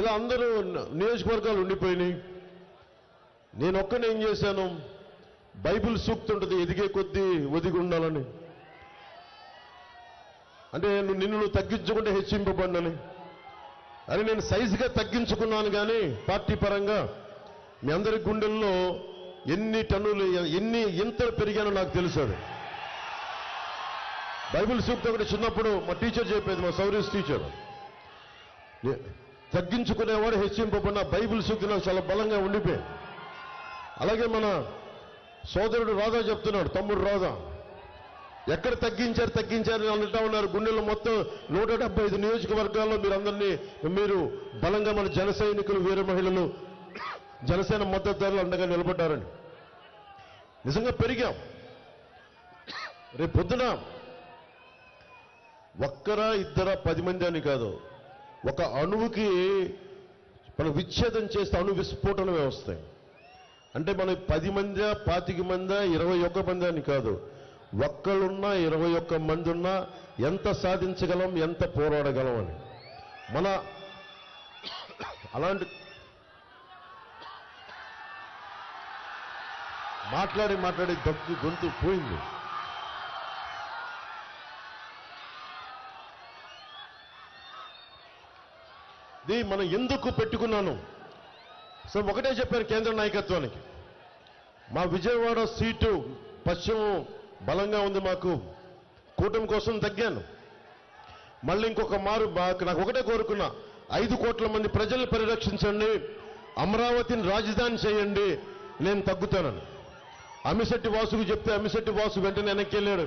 ఇలా అందరూ నియోజకవర్గాలు ఉండిపోయినాయి. నేను ఒక్కనే ఏం చేశాను, బైబిల్ సూక్తి ఉంటుంది, ఎదిగే కొద్దీ ఒదిగి ఉండాలని, అంటే నిన్ను తగ్గించుకుంటే హెచ్చింపబడినని. అని నేను సైజుగా తగ్గించుకున్నాను కానీ పార్టీ పరంగా మీ అందరి గుండెల్లో ఎన్ని టన్నులు ఎంతలు పెరిగానో నాకు తెలుసు. అది బైబిల్ సూక్తి ఒకటి చిన్నప్పుడు మా టీచర్ చెప్పేది, మా సౌరీస్ టీచర్, తగ్గించుకునేవాడు హెచ్చింపబడిన బైబిల్ సూక్తి నాకు చాలా బలంగా ఉండిపోయింది. అలాగే మన సోదరుడు రాధా చెప్తున్నాడు, తమ్ముడు రాధా, ఎక్కడ తగ్గించారు అంటా ఉన్నారు. గుండెల్లో మొత్తం 175 నియోజకవర్గాల్లో మీరు బలంగా మన జన సైనికులు, వీర మహిళలు, జనసేన మద్దతుదారులు అండగా నిలబడ్డారని. నిజంగా పెరిగాం. రేపు పొద్దున ఒక్కరా ఇద్దరా 10 మంది అని కాదు, ఒక అణువుకి మనం విచ్ఛేదం చేస్తే అణు విస్ఫోటనమే వస్తాయి. అంటే మనం 10 మందా 25 మందా 21 మంది అని కాదు, ఒక్కళ్ళున్నా 21 మంది ఉన్నా ఎంత సాధించగలం, ఎంత పోరాడగలం అని మాట్లాడి మాట్లాడి గొంతు పోయింది. ఇది మనం ఎందుకు పెట్టుకున్నాను? సో ఒకటే చెప్పారు కేంద్ర నాయకత్వానికి, మా విజయవాడ సీటు పశ్చిమం బలంగా ఉంది, మాకు కూటమి కోసం తగ్గాను. మళ్ళీ ఇంకొక మారు నాకు ఒకటే కోరుకున్నా, 5 కోట్ల మంది ప్రజల్ని పరిరక్షించండి, అమరావతిని రాజధాని చేయండి, నేను తగ్గుతానని. అమిశెట్టి వాసుకు చెప్తే అమిశెట్టి వాసు వెంటనే వెనక్కి వెళ్ళాడు.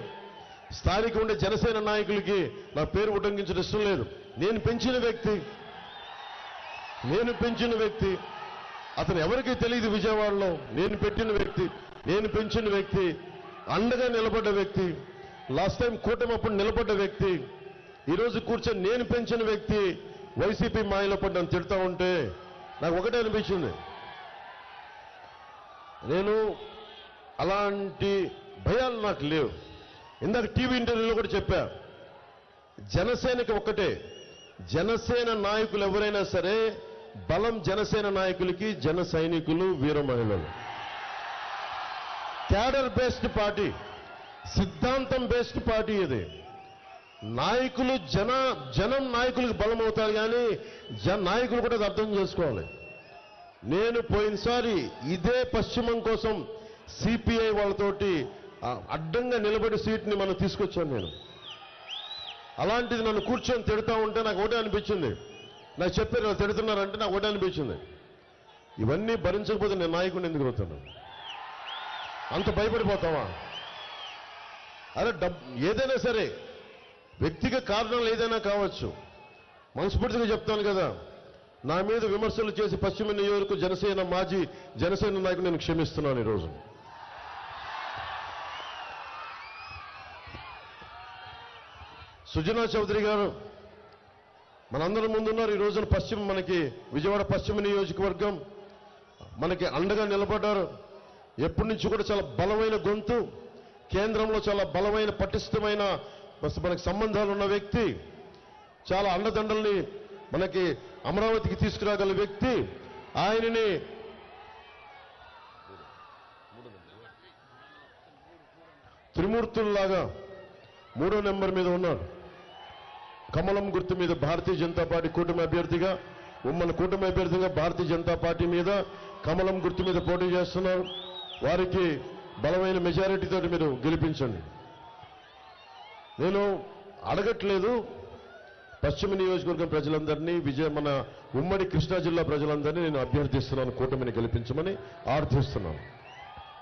స్థానిక ఉండే జనసేన నాయకులకి నా పేరు ఉటంకించడం ఇష్టం లేదు. నేను పెంచిన వ్యక్తి అతను ఎవరికీ తెలియదు విజయవాడలో. నేను పెంచిన వ్యక్తి, అండగా నిలబడ్డ వ్యక్తి, లాస్ట్ టైం కూటమి అప్పుడు నిలబడ్డ వ్యక్తి, ఈరోజు కూర్చొని నేను పెంచిన వ్యక్తి వైసీపీ మాయలో పడి నన్ను తిడతా ఉంటే నాకు ఒకటే అనిపించింది, నేను అలాంటి భయాలు నాకు లేవు. ఇందాక టీవీ ఇంటర్వ్యూలో కూడా చెప్పా, జనసేనకి ఒక్కటే, జనసేన నాయకులు ఎవరైనా సరే బలం జనసేన నాయకులకి జన సైనికులు వీర మహిళలు. క్యాడర్ బేస్డ్ పార్టీ, సిద్ధాంతం బేస్డ్ పార్టీ ఇది. నాయకులు జనం నాయకులకు బలం అవుతారు, కానీ నాయకులు కూడా అర్థం చేసుకోవాలి. నేను పోయినసారి ఇదే పశ్చిమం కోసం సిపిఐ వాళ్ళతోటి అడ్డంగా నిలబడి సీట్ని మనం తీసుకొచ్చాను నేను. అలాంటిది నన్ను కూర్చొని తిడతా ఉంటే నాకు ఒకటే అనిపించింది, నాకు చెప్పారు వాళ్ళు తిడుతున్నారంటే నాకు ఒకటే అనిపించింది, ఇవన్నీ భరించకపోతే నేను నాయకుడిని ఎందుకు అవుతాను? అంత భయపడిపోతావా? అరే ఏదైనా సరే వ్యక్తిగత కారణాలు ఏదైనా కావచ్చు, మనస్ఫూర్తిగా చెప్తాను కదా, నా మీద విమర్శలు చేసి పశ్చిమ నియోజకవర్గ మాజీ జనసేన నాయకుడు నేను క్షమిస్తున్నాను ఈరోజు. సుజనా చౌదరి గారు మనందరం ముందున్నారు. ఈ రోజున మనకి విజయవాడ పశ్చిమ నియోజకవర్గం మనకి అండగా నిలబడ్డారు. ఎప్పటి నుంచి కూడా చాలా బలమైన గొంతు, కేంద్రంలో చాలా బలమైన పటిష్టమైన మనకి సంబంధాలు ఉన్న వ్యక్తి, చాలా అండదండల్ని మనకి అమరావతికి తీసుకురాగల వ్యక్తి. ఆయనని త్రిమూర్తుల్లాగా 3వ నెంబర్ మీద ఉన్నాడు. కమలం గుర్తు మీద భారతీయ జనతా పార్టీ కూటమి అభ్యర్థిగా, ఉమ్మడి కూటమి అభ్యర్థిగా భారతీయ జనతా పార్టీ మీద కమలం గుర్తు మీద పోటీ చేస్తున్నారు. వారికి బలమైన మెజారిటీతో మీరు గెలిపించండి. నేను అడగట్లేదు, పశ్చిమ నియోజకవర్గం ప్రజలందరినీ, మన ఉమ్మడి కృష్ణా జిల్లా ప్రజలందరినీ నేను అభ్యర్థిస్తున్నాను, కూటమిని గెలిపించమని ఆర్థిస్తున్నాను.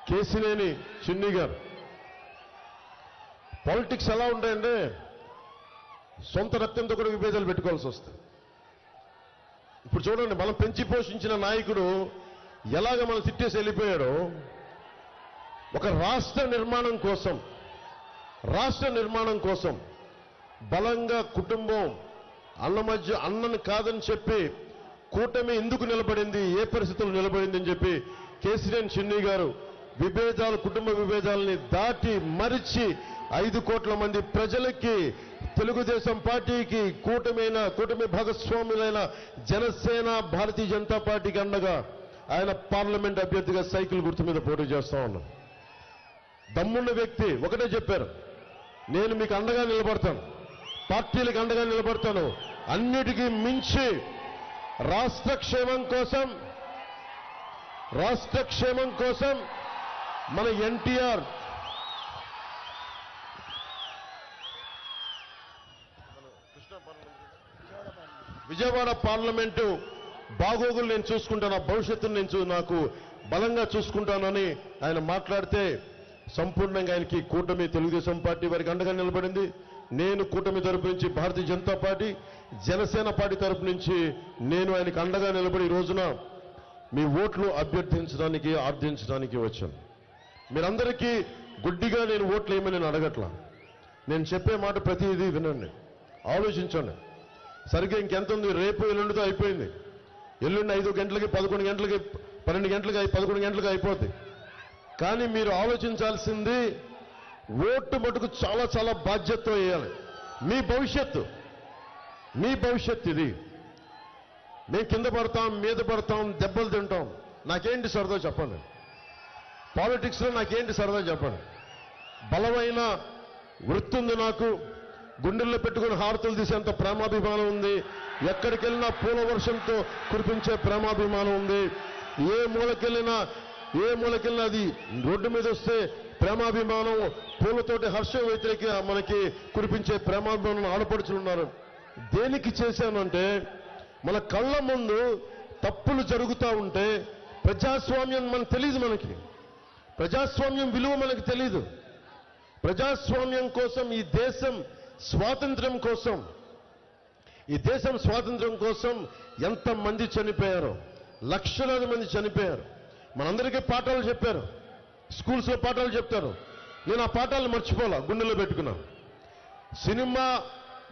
కేసినేని చిన్ని గారు, పాలిటిక్స్ ఎలా ఉంటాయంటే సొంత రక్తంతో కూడా విభేదాలు పెట్టుకోవాల్సి వస్తుంది. ఇప్పుడు చూడండి, మనం పెంచి పోషించిన నాయకుడు ఎలాగ మనం తిట్టేసి వెళ్ళిపోయాడో, ఒక రాష్ట్ర నిర్మాణం కోసం బలంగా కుటుంబం అన్నని కాదని చెప్పి కూటమి ఎందుకు నిలబడింది, ఏ పరిస్థితుల్లో నిలబడింది అని చెప్పి కేసినేని చిన్ని గారు కుటుంబ విభేదాలని దాటి మరిచి 5 కోట్ల మంది ప్రజలకి, తెలుగుదేశం పార్టీకి, కూటమి భాగస్వాములైన జనసేన భారతీయ జనతా పార్టీకి అండగా ఆయన పార్లమెంట్ అభ్యర్థిగా సైకిల్ గుర్తు మీద పోటీ చేస్తా ఉన్నాం. దమ్మున్న వ్యక్తి ఒకటే చెప్పారు, నేను మీకు అండగా నిలబడతాను, పార్టీలకు అండగా నిలబడతాను, అన్నిటికీ మించి రాష్ట్ర క్షేమం కోసం మన ఎన్టీఆర్ విజయవాడ పార్లమెంటు బాగోగులు నేను చూసుకుంటాను, భవిష్యత్తును నాకు బలంగా చూసుకుంటానని ఆయన మాట్లాడితే సంపూర్ణంగా ఆయనకి కూటమి తెలుగుదేశం పార్టీ వారికి అండగా నిలబడింది. నేను కూటమి తరపు నుంచి భారతీయ జనతా పార్టీ, జనసేన పార్టీ తరపు నుంచి నేను ఆయనకు అండగా నిలబడి ఈ రోజున మీ ఓట్లు ఆర్థించడానికి వచ్చాను. మీరందరికీ గుడ్డిగా నేను ఓట్లు వేయమని నేను అడగట్లా. నేను చెప్పే మాట ప్రతిదీ వినండి, ఆలోచించండి. సరిగ్గా ఇంకెంత ఉంది, రేపు ఎల్లుండితో అయిపోయింది. ఎల్లుండి 5 గంటలకి 11 గంటలకి 12 గంటలకి 11 గంటలకి అయిపోద్ది. కానీ మీరు ఆలోచించాల్సింది ఓటు మటుకు చాలా చాలా బాధ్యతతో వేయాలి. మీ భవిష్యత్తు ఇది. మేము కింద పడతాం, మీద పడతాం, దెబ్బలు తింటాం, నాకేంటి సరదా చెప్పండి. పాలిటిక్స్లో నాకేంటి సరదా చెప్పండి. బలమైన వృత్తి ఉంది నాకు, గుండెల్లో పెట్టుకుని హారతులు తీసేంత ప్రేమాభిమానం ఉంది, ఎక్కడికి వెళ్ళినా పూల వర్షంతో కురిపించే ప్రేమాభిమానం ఉంది, ఏ మూలకెళ్ళినా అది రోడ్డు మీద వస్తే ప్రేమాభిమానం, పూలతోటి హర్షం వ్యతిరేక మనకి కురిపించే ప్రేమాభిమానం ఆడపడుచులు ఉన్నారు. దేనికి చేశానంటే మన కళ్ళ ముందు తప్పులు జరుగుతూ ఉంటే ప్రజాస్వామ్యం మనకు తెలియదు, ప్రజాస్వామ్యం విలువ మనకు తెలియదు. ప్రజాస్వామ్యం కోసం ఈ దేశం స్వాతంత్ర్యం కోసం ఎంతమంది చనిపోయారో, లక్షలాది మంది చనిపోయారు. మనందరికీ పాఠాలు చెప్పారు, స్కూల్స్లో పాఠాలు చెప్తారు. నేను ఆ పాఠాలను మర్చిపోలా, గుండెలో పెట్టుకున్నాను. సినిమా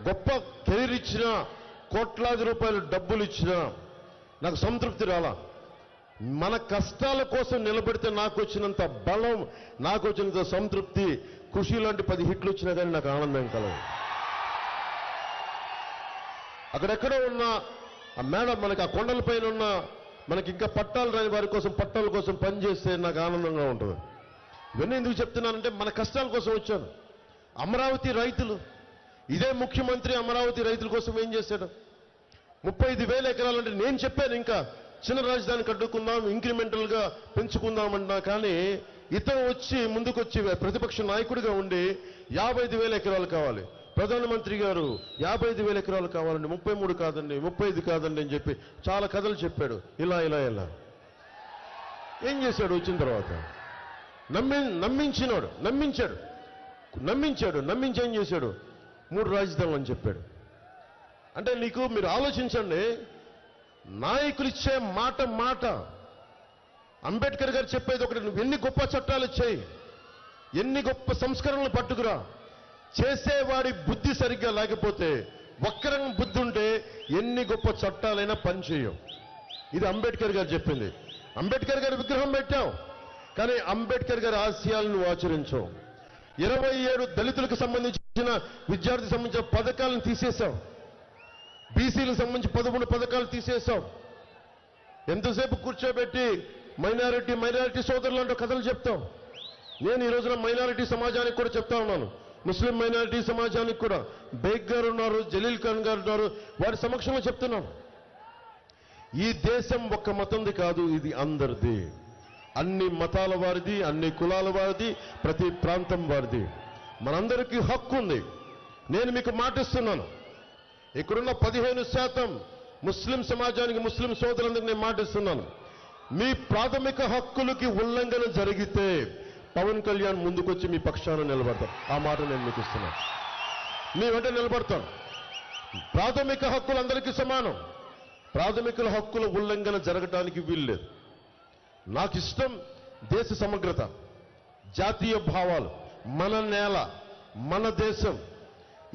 గొప్ప కెరీర్ ఇచ్చినా, కోట్లాది రూపాయలు డబ్బులు ఇచ్చినా నాకు సంతృప్తి రాలా. మన కష్టాల కోసం నిలబడితే నాకు వచ్చినంత బలం, నాకు వచ్చినంత సంతృప్తి, ఖుషి లాంటి 10 హిట్లు వచ్చినా కానీ నాకు ఆనందం కలదు. అక్కడెక్కడో ఉన్న ఆ మేడం, మనకి ఆ కొండలపైన ఉన్న మనకి ఇంకా పట్టాలు రాని వారి కోసం, పట్టాల కోసం పనిచేస్తే నాకు ఆనందంగా ఉంటుంది. ఇవన్నీ ఎందుకు చెప్తున్నానంటే మన కష్టాల కోసం వచ్చాను. అమరావతి రైతులు, ఇదే ముఖ్యమంత్రి అమరావతి రైతుల కోసం ఏం చేశాడు? 35,000 ఎకరాలంటే నేను చెప్పాను ఇంకా చిన్న రాజధాని కట్టుకుందాం, ఇంక్రిమెంటల్గా పెంచుకుందామన్నా, కానీ ఇతను వచ్చి ముందుకొచ్చి ప్రతిపక్ష నాయకుడిగా ఉండి 55,000 ఎకరాలు కావాలి, ప్రధానమంత్రి గారు 55,000 ఎకరాలు కావాలండి, 33 కాదండి, 35 కాదండి అని చెప్పి చాలా కథలు చెప్పాడు. ఇలా ఏం చేశాడు? వచ్చిన తర్వాత నమ్మించి ఏం చేశాడు? 3 రాజధానులు అని చెప్పాడు. అంటే మీరు ఆలోచించండి, నాయకులు ఇచ్చే మాట. అంబేద్కర్ గారు చెప్పేది ఒకటి, నువ్వు ఎన్ని గొప్ప చట్టాలు ఇచ్చాయి, ఎన్ని గొప్ప సంస్కరణలు పట్టుకురా, చేసేవాడి బుద్ధి సరిగ్గా లేకపోతే, వక్రంగా బుద్ధి ఉంటే ఎన్ని గొప్ప చట్టాలైనా పనిచేయం. ఇది అంబేద్కర్ గారు చెప్పింది. అంబేద్కర్ గారి విగ్రహం పెట్టాం, కానీ అంబేద్కర్ గారి ఆశయాలను ఆచరించాం. 27 దళితులకు సంబంధించిన విద్యార్థి సంబంధించిన పథకాలను తీసేశాం. బీసీలకు సంబంధించి 13 పథకాలు తీసేశాం. ఎంతసేపు కూర్చోబెట్టి మైనారిటీ సోదరులు అంటూ కథలు చెప్తాం. నేను ఈ రోజున మైనారిటీ సమాజానికి కూడా చెప్తా ఉన్నాను, ముస్లిం మైనారిటీ సమాజానికి కూడా. బేగ్ గారు ఉన్నారు, జలీల్ ఖాన్ గారు ఉన్నారు, వారి సమక్షంలో చెప్తున్నాను, ఈ దేశం ఒక్క మతంది కాదు, ఇది అందరిది. అన్ని మతాల వారిది, అన్ని కులాల వారిది, ప్రతి ప్రాంతం వారిది. మనందరికీ హక్కు ఉంది. నేను మీకు మాటిస్తున్నాను, ఇక్కడున్న 15% ముస్లిం సమాజానికి, ముస్లిం సోదరులందరికీ నేను మాటిస్తున్నాను, మీ ప్రాథమిక హక్కులకి ఉల్లంఘన జరిగితే పవన్ కళ్యాణ్ ముందుకొచ్చి మీ పక్షాన నిలబడతారు. ఆ మాట నేను మీకు ఇస్తున్నాను. మీ వెంట నిలబడతాను. ప్రాథమిక హక్కులు అందరికీ సమానం. ప్రాథమిక హక్కుల ఉల్లంఘన జరగటానికి వీల్లేదు. నాకు ఇష్టం దేశ సమగ్రత, జాతీయ భావాలు, మన నేల, మన దేశం.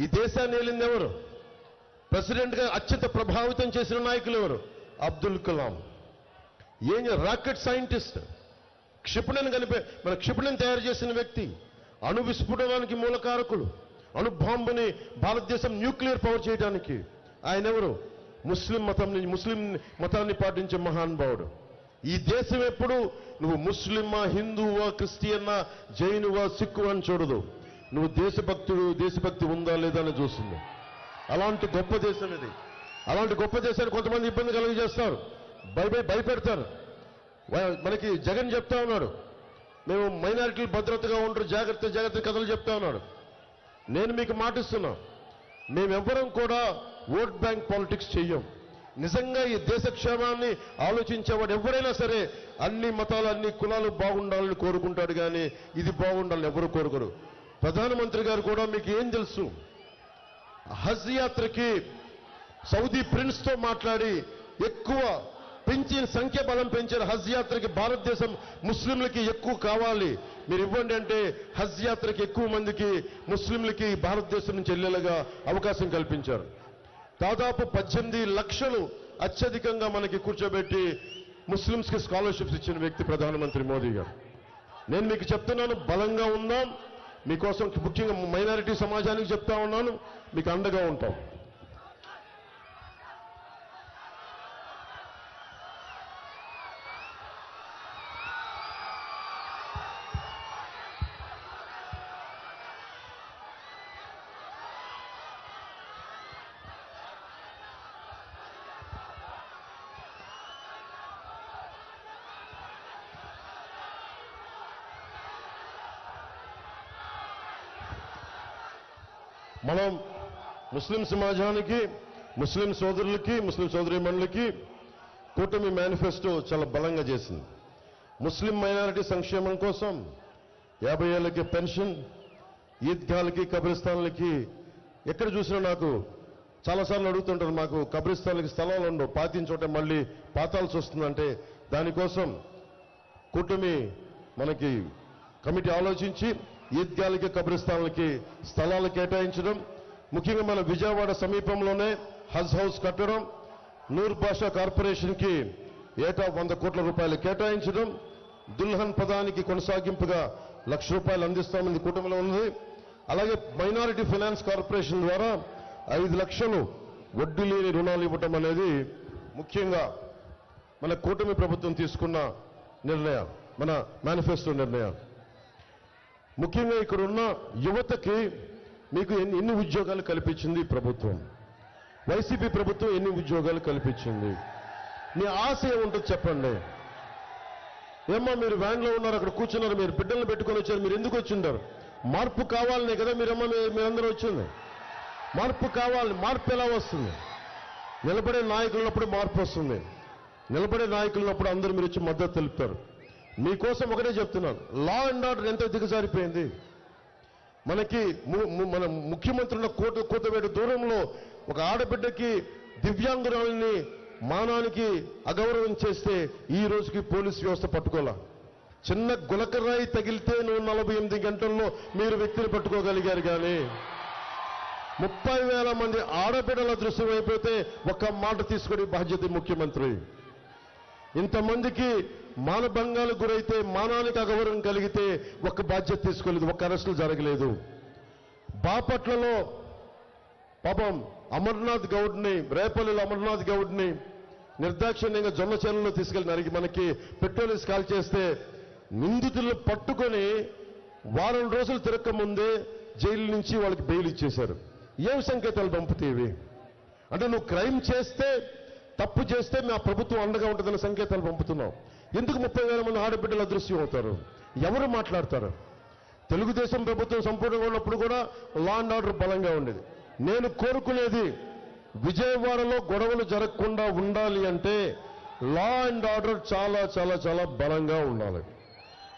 ఈ దేశాన్ని ఏలింది ఎవరు? ప్రెసిడెంట్గా అత్యంత ప్రభావితం చేసిన నాయకులు ఎవరు? అబ్దుల్ కలాం. రాకెట్ సైంటిస్ట్, మన క్షిపణిని తయారు చేసిన వ్యక్తి, అణు విస్ఫోటనానికి మూలకారకుడు, అణు బాంబుని భారతదేశం న్యూక్లియర్ పవర్ చేయడానికి ఆయన ఎవరు? ముస్లిం మతాన్ని పాటించే మహానుభావుడు. ఈ దేశం ఎప్పుడు నువ్వు ముస్లిమా, హిందువా, క్రిస్టియన్నా, జైనువా, సిక్కు అని చూడదు. నువ్వు దేశభక్తి ఉందా లేదా అని చూస్తుంది. అలాంటి గొప్ప దేశం ఇది. అలాంటి గొప్ప దేశాన్ని కొంతమంది ఇబ్బంది కలుగజేస్తారు, భయపెడతారు. మనకి జగన్ చెప్తా ఉన్నాడు, మేము మైనారిటీలు భద్రతగా ఉండరు, జాగ్రత్త కథలు చెప్తా ఉన్నాడు. నేను మీకు మాటిస్తున్నా, మేమెవ్వరం కూడా ఓట్ బ్యాంక్ పాలిటిక్స్ చెయ్యం. నిజంగా ఈ దేశ క్షేమాన్ని ఆలోచించేవాడు ఎవరైనా సరే అన్ని మతాలు, అన్ని కులాలు బాగుండాలని కోరుకుంటాడు, కానీ ఇది బాగుండాలని ఎవరు కోరుకోరు. ప్రధానమంత్రి గారు కూడా మీకు ఏం తెలుసు, హజ్ యాత్రకి సౌదీ ప్రిన్స్తో మాట్లాడి ఎక్కువ సంఖ్య బలం పెంచారు. హజ్ యాత్రకి భారతదేశం ముస్లింలకి ఎక్కువ కావాలి, మీరు ఇవ్వండి అంటే హజ్ యాత్రకి ఎక్కువ మందికి ముస్లింలకి భారతదేశం నుంచి వెళ్ళేలాగా అవకాశం కల్పించారు. దాదాపు 18 లక్షలు అత్యధికంగా మనకి కూర్చోబెట్టి ముస్లింస్కి స్కాలర్షిప్స్ ఇచ్చిన వ్యక్తి ప్రధానమంత్రి మోదీ గారు. నేను మీకు చెప్తున్నాను, బలంగా ఉందాం. మీకోసం ముఖ్యంగా మైనారిటీ సమాజానికి చెప్తా ఉన్నాను, మీకు అండగా ఉంటాం. మనం ముస్లిం సమాజానికి, ముస్లిం సోదరులకి, ముస్లిం సోదరీమణులకి కూటమి మేనిఫెస్టో చాలా బలంగా చేసింది. ముస్లిం మైనారిటీ సంక్షేమం కోసం 50 ఏళ్ళకి పెన్షన్, ఈద్గాలకి, కబ్రిస్తాన్లకి ఎక్కడ చూసినా నాకు చాలాసార్లు అడుగుతుంటారు, మాకు కబ్రిస్తాన్లకి స్థలాలు ఉండవు, పాతిన చోట మళ్ళీ పాతాల్సి వస్తుందంటే దానికోసం కూటమి మనకి కమిటీ ఆలోచించి ఈద్గాలకి, కబ్రిస్తాన్లకి స్థలాలు కేటాయించడం, ముఖ్యంగా మన విజయవాడ సమీపంలోనే హజ్ హౌస్ కట్టడం, నూర్ భాషా కార్పొరేషన్కి ఏటా 100 కోట్ల రూపాయలు కేటాయించడం, దుల్హన్ పదానికి కొనసాగింపుగా ₹1,00,000 అందిస్తామని కూటమిలో ఉన్నది. అలాగే మైనారిటీ ఫైనాన్స్ కార్పొరేషన్ ద్వారా 5 లక్షలు వడ్డీ లేని రుణాలు ఇవ్వటం అనేది ముఖ్యంగా మన కూటమి ప్రభుత్వం తీసుకున్న నిర్ణయాలు, మన మేనిఫెస్టో నిర్ణయాలు. ముఖ్యంగా ఇక్కడ ఉన్న యువతకి మీకు ఎన్ని ఉద్యోగాలు కల్పించింది ప్రభుత్వం? వైసీపీ ప్రభుత్వం ఎన్ని ఉద్యోగాలు కల్పించింది? మీ ఆశ ఏముంటుంది చెప్పండి. ఏమ్మా మీరు వ్యాన్లో ఉన్నారు, అక్కడ కూర్చున్నారు, మీరు బిడ్డలను పెట్టుకొని వచ్చారు, మీరు ఎందుకు వచ్చింటారు? మార్పు కావాలనే కదా మీరందరూ వచ్చింది. మార్పు కావాలి. మార్పు ఎలా వస్తుంది? నిలబడే నాయకులు ఉన్నప్పుడు మార్పు వస్తుంది. నిలబడే నాయకులు ఉన్నప్పుడు అందరూ మీరు వచ్చి మద్దతు తెలుపుతారు. మీకోసం ఒకటే చెప్తున్నాను, లా అండ్ ఆర్డర్ ఎంత దిగజారిపోయింది. మనకి మన ముఖ్యమంత్రి ఉన్న కోతవేడు దూరంలో ఒక ఆడబిడ్డకి, దివ్యాంగురాలని మానానికి అగౌరవం చేస్తే ఈ రోజుకి పోలీస్ వ్యవస్థ పట్టుకోలా. చిన్న గులకరాయి తగిలితే నువ్వు 48 గంటల్లో మీరు వ్యక్తిని పట్టుకోగలిగారు. కానీ 30,000 మంది ఆడబిడ్డల దృశ్యం అయిపోతే ఒక్క మాట తీసుకునే బాధ్యత ముఖ్యమంత్రి. ఇంతమందికి మానభంగాలకు గురైతే, మానానికి అగౌరవం కలిగితే ఒక్క బాధ్యత తీసుకోలేదు, ఒక్క అరెస్టులు జరగలేదు. బాపట్లలో పాపం అమర్నాథ్ గౌడ్ని, రేపల్లిలో అమర్నాథ్ గౌడ్ని నిర్దాక్షిణ్యంగా జొన్న చేనులో తీసుకెళ్లి నరికి మనకి పెట్రోల్ కాల్ చేస్తే నిందితులను పట్టుకొని వారం రోజులు తిరక్క ముందే జైలు నుంచి వాళ్ళకి బెయిల్ ఇచ్చేశారు. ఏం సంకేతాలు పంపుతీవి? అంటే నువ్వు క్రైమ్ చేస్తే, తప్పు చేస్తే మా ప్రభుత్వం అండగా ఉంటుందన్న సంకేతాలు పంపుతున్నావు. ఎందుకు 30,000 మంది ఆడబిడ్డలు అదృశ్యం అవుతారు? ఎవరు మాట్లాడతారు? తెలుగుదేశం ప్రభుత్వం సంపూర్ణంగా ఉన్నప్పుడు కూడా లా అండ్ ఆర్డర్ బలంగా ఉండేది. నేను కోరుకునేది విజయవాడలో గొడవలు జరగకుండా ఉండాలి అంటే లా అండ్ ఆర్డర్ చాలా చాలా చాలా బలంగా ఉండాలి.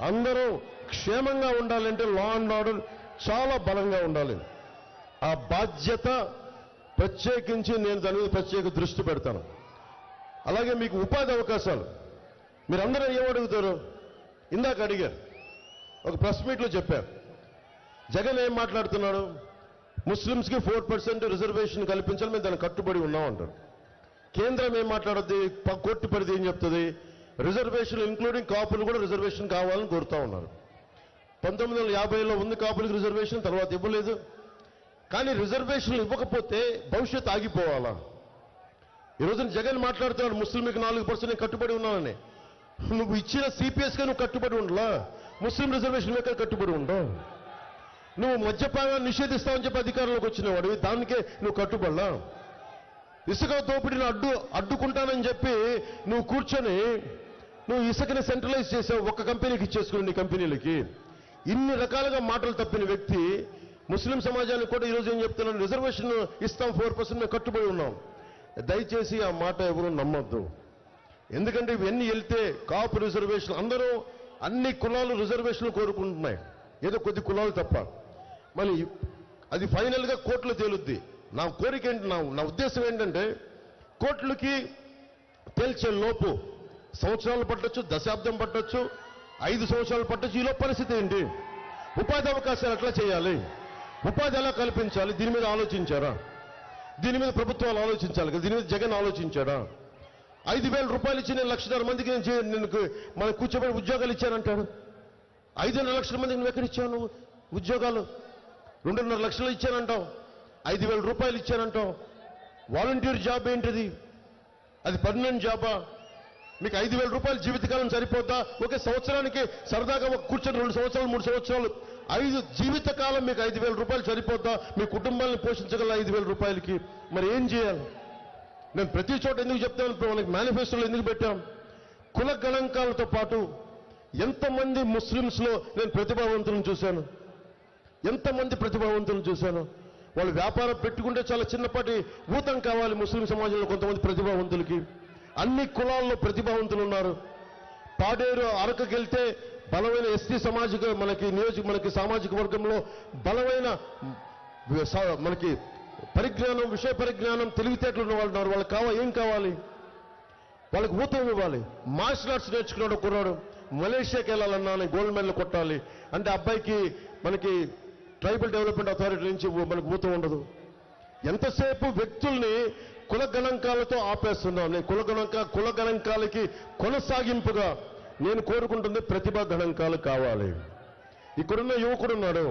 అందరూ క్షేమంగా ఉండాలంటే లా అండ్ ఆర్డర్ చాలా బలంగా ఉండాలి. ఆ బాధ్యత ప్రత్యేకించి నేను దాని మీద ప్రత్యేక దృష్టి పెడతాను. అలాగే మీకు ఉపాధి అవకాశాలు మీరందరూ ఏమడుగుతారు? ఇందాక అడిగారు, ఒక ప్రెస్ మీట్లో చెప్పారు, జగన్ ఏం మాట్లాడుతున్నాడు? ముస్లింస్కి 4% రిజర్వేషన్ కల్పించాలి, మేము దానికి కట్టుబడి ఉన్నాం అంటారు. కేంద్రం ఏం మాట్లాడుద్ది? కోర్టు పరిధి ఏం చెప్తుంది? రిజర్వేషన్ ఇంక్లూడింగ్ కాపులు కూడా రిజర్వేషన్ కావాలని కోరుతా ఉన్నారు. 1950లో ఉంది కాపులకు రిజర్వేషన్, తర్వాత ఇవ్వలేదు. కానీ రిజర్వేషన్లు ఇవ్వకపోతే భవిష్యత్తు ఆగిపోవాలా? ఈ రోజున జగన్ మాట్లాడుతున్నాడు ముస్లింకి 4% కట్టుబడి ఉన్నానని. నువ్వు ఇచ్చిన సిపిఎస్గా నువ్వు కట్టుబడి ఉండలా, ముస్లిం రిజర్వేషన్ మీద కట్టుబడి ఉండవు. నువ్వు మద్యపానాన్ని నిషేధిస్తావని చెప్పి అధికారంలోకి వచ్చినవాడు, దానికే నువ్వు కట్టుబడలా. ఇసుక దోపిడీని అడ్డుకుంటానని చెప్పి నువ్వు కూర్చొని నువ్వు ఇసుకని సెంట్రలైజ్ చేసావు, ఒక్క కంపెనీకి ఇచ్చేసుకుని నీ కంపెనీలకి. ఇన్ని రకాలుగా మాటలు తప్పిన వ్యక్తి ముస్లిం సమాజానికి కూడా ఈరోజు ఏం చెప్తున్నాను, రిజర్వేషన్ ఇస్తాం, 4% మేము కట్టుబడి ఉన్నాం. దయచేసి ఆ మాట ఎవరు నమ్మొద్దు. ఎందుకంటే ఇవన్నీ వెళ్తే కాపు రిజర్వేషన్, అందరూ అన్ని కులాలు రిజర్వేషన్లు కోరుకుంటున్నాయి, ఏదో కొద్ది కులాలు తప్ప. మళ్ళీ అది ఫైనల్గా కోర్టులో తేలుద్ది. నా కోరిక ఏంటి, నా ఉద్దేశం ఏంటంటే కోర్టులకి తేల్చే లోపు సంవత్సరాలు పట్టొచ్చు, దశాబ్దం పట్టొచ్చు, 5 సంవత్సరాలు పట్టొచ్చు. ఈలో పరిస్థితి ఏంటి? ఉపాధి అవకాశాలు ఎట్లా చేయాలి, ఉపాధి ఎలా కల్పించాలి, దీని మీద ఆలోచించారా? దీని మీద ప్రభుత్వాలు ఆలోచించాలి కదా, దీని మీద జగన్ ఆలోచించాడా? 5,000 రూపాయలు ఇచ్చి నేను 1,50,000 మందికి నేను మన కూర్చోబెట్టి ఉద్యోగాలు ఇచ్చానంటాడు. 5,5 లక్షల మందికి నువ్వు ఎక్కడ ఇచ్చావు నువ్వు ఉద్యోగాలు? 2.5 లక్షలు ఇచ్చానంటావు, 5,000 రూపాయలు ఇచ్చానంటావు. వాలంటీర్ జాబ్ ఏంటిది? అది పర్మనెంట్ జాబా? మీకు 5,000 రూపాయలు జీవితకాలం సరిపోద్దా? ఒకే సంవత్సరానికి సరదాగా ఒక కూర్చొని 2 సంవత్సరాలు 3 సంవత్సరాలు, 5 జీవితకాలం మీకు 5,000 రూపాయలు సరిపోద్దా? మీ కుటుంబాలను పోషించగల 5,000 రూపాయలకి మరి ఏం చేయాలి? నేను ప్రతి చోట ఎందుకు చెప్తాను, మనకి మేనిఫెస్టోలో ఎందుకు పెట్టాం? కుల గణాంకాలతో పాటు ఎంతమంది ముస్లింస్లో నేను ప్రతిభావంతులను చూశాను, ఎంతమంది ప్రతిభావంతులను చూశాను. వాళ్ళు వ్యాపారం పెట్టుకుంటే చాలా చిన్నపాటి ఊతం కావాలి. ముస్లిం సమాజంలో కొంతమంది ప్రతిభావంతులకి, అన్ని కులాల్లో ప్రతిభావంతులు ఉన్నారు. పాడేరు అరకుకి వెళ్తే బలమైన ఎస్టీ సామాజిక మనకి సామాజిక వర్గంలో బలమైన మనకి పరిజ్ఞానం, విషయ పరిజ్ఞానం, తెలివితేటలు ఉన్న వాళ్ళు ఉన్నారు. వాళ్ళకి ఏం కావాలి? వాళ్ళకి ఊతం ఇవ్వాలి. మార్షల్ ఆర్ట్స్ నేర్చుకున్నాడు కుర్రాడు, మలేషియాకి వెళ్ళాలన్నా గోల్డ్ మెడల్ కొట్టాలి అంటే అబ్బాయికి మనకి ట్రైబల్ డెవలప్మెంట్ అథారిటీ నుంచి మనకు ఊతం ఉండదు. ఎంతసేపు వ్యక్తుల్ని కుల గణాంకాలతో ఆపేస్తున్నాం. నేను కుల గణాంకాలకి కొనసాగింపుగా నేను కోరుకుంటుంది ప్రతిభా గణాంకాలు కావాలి. ఇక్కడున్న యువకుడున్నాడు,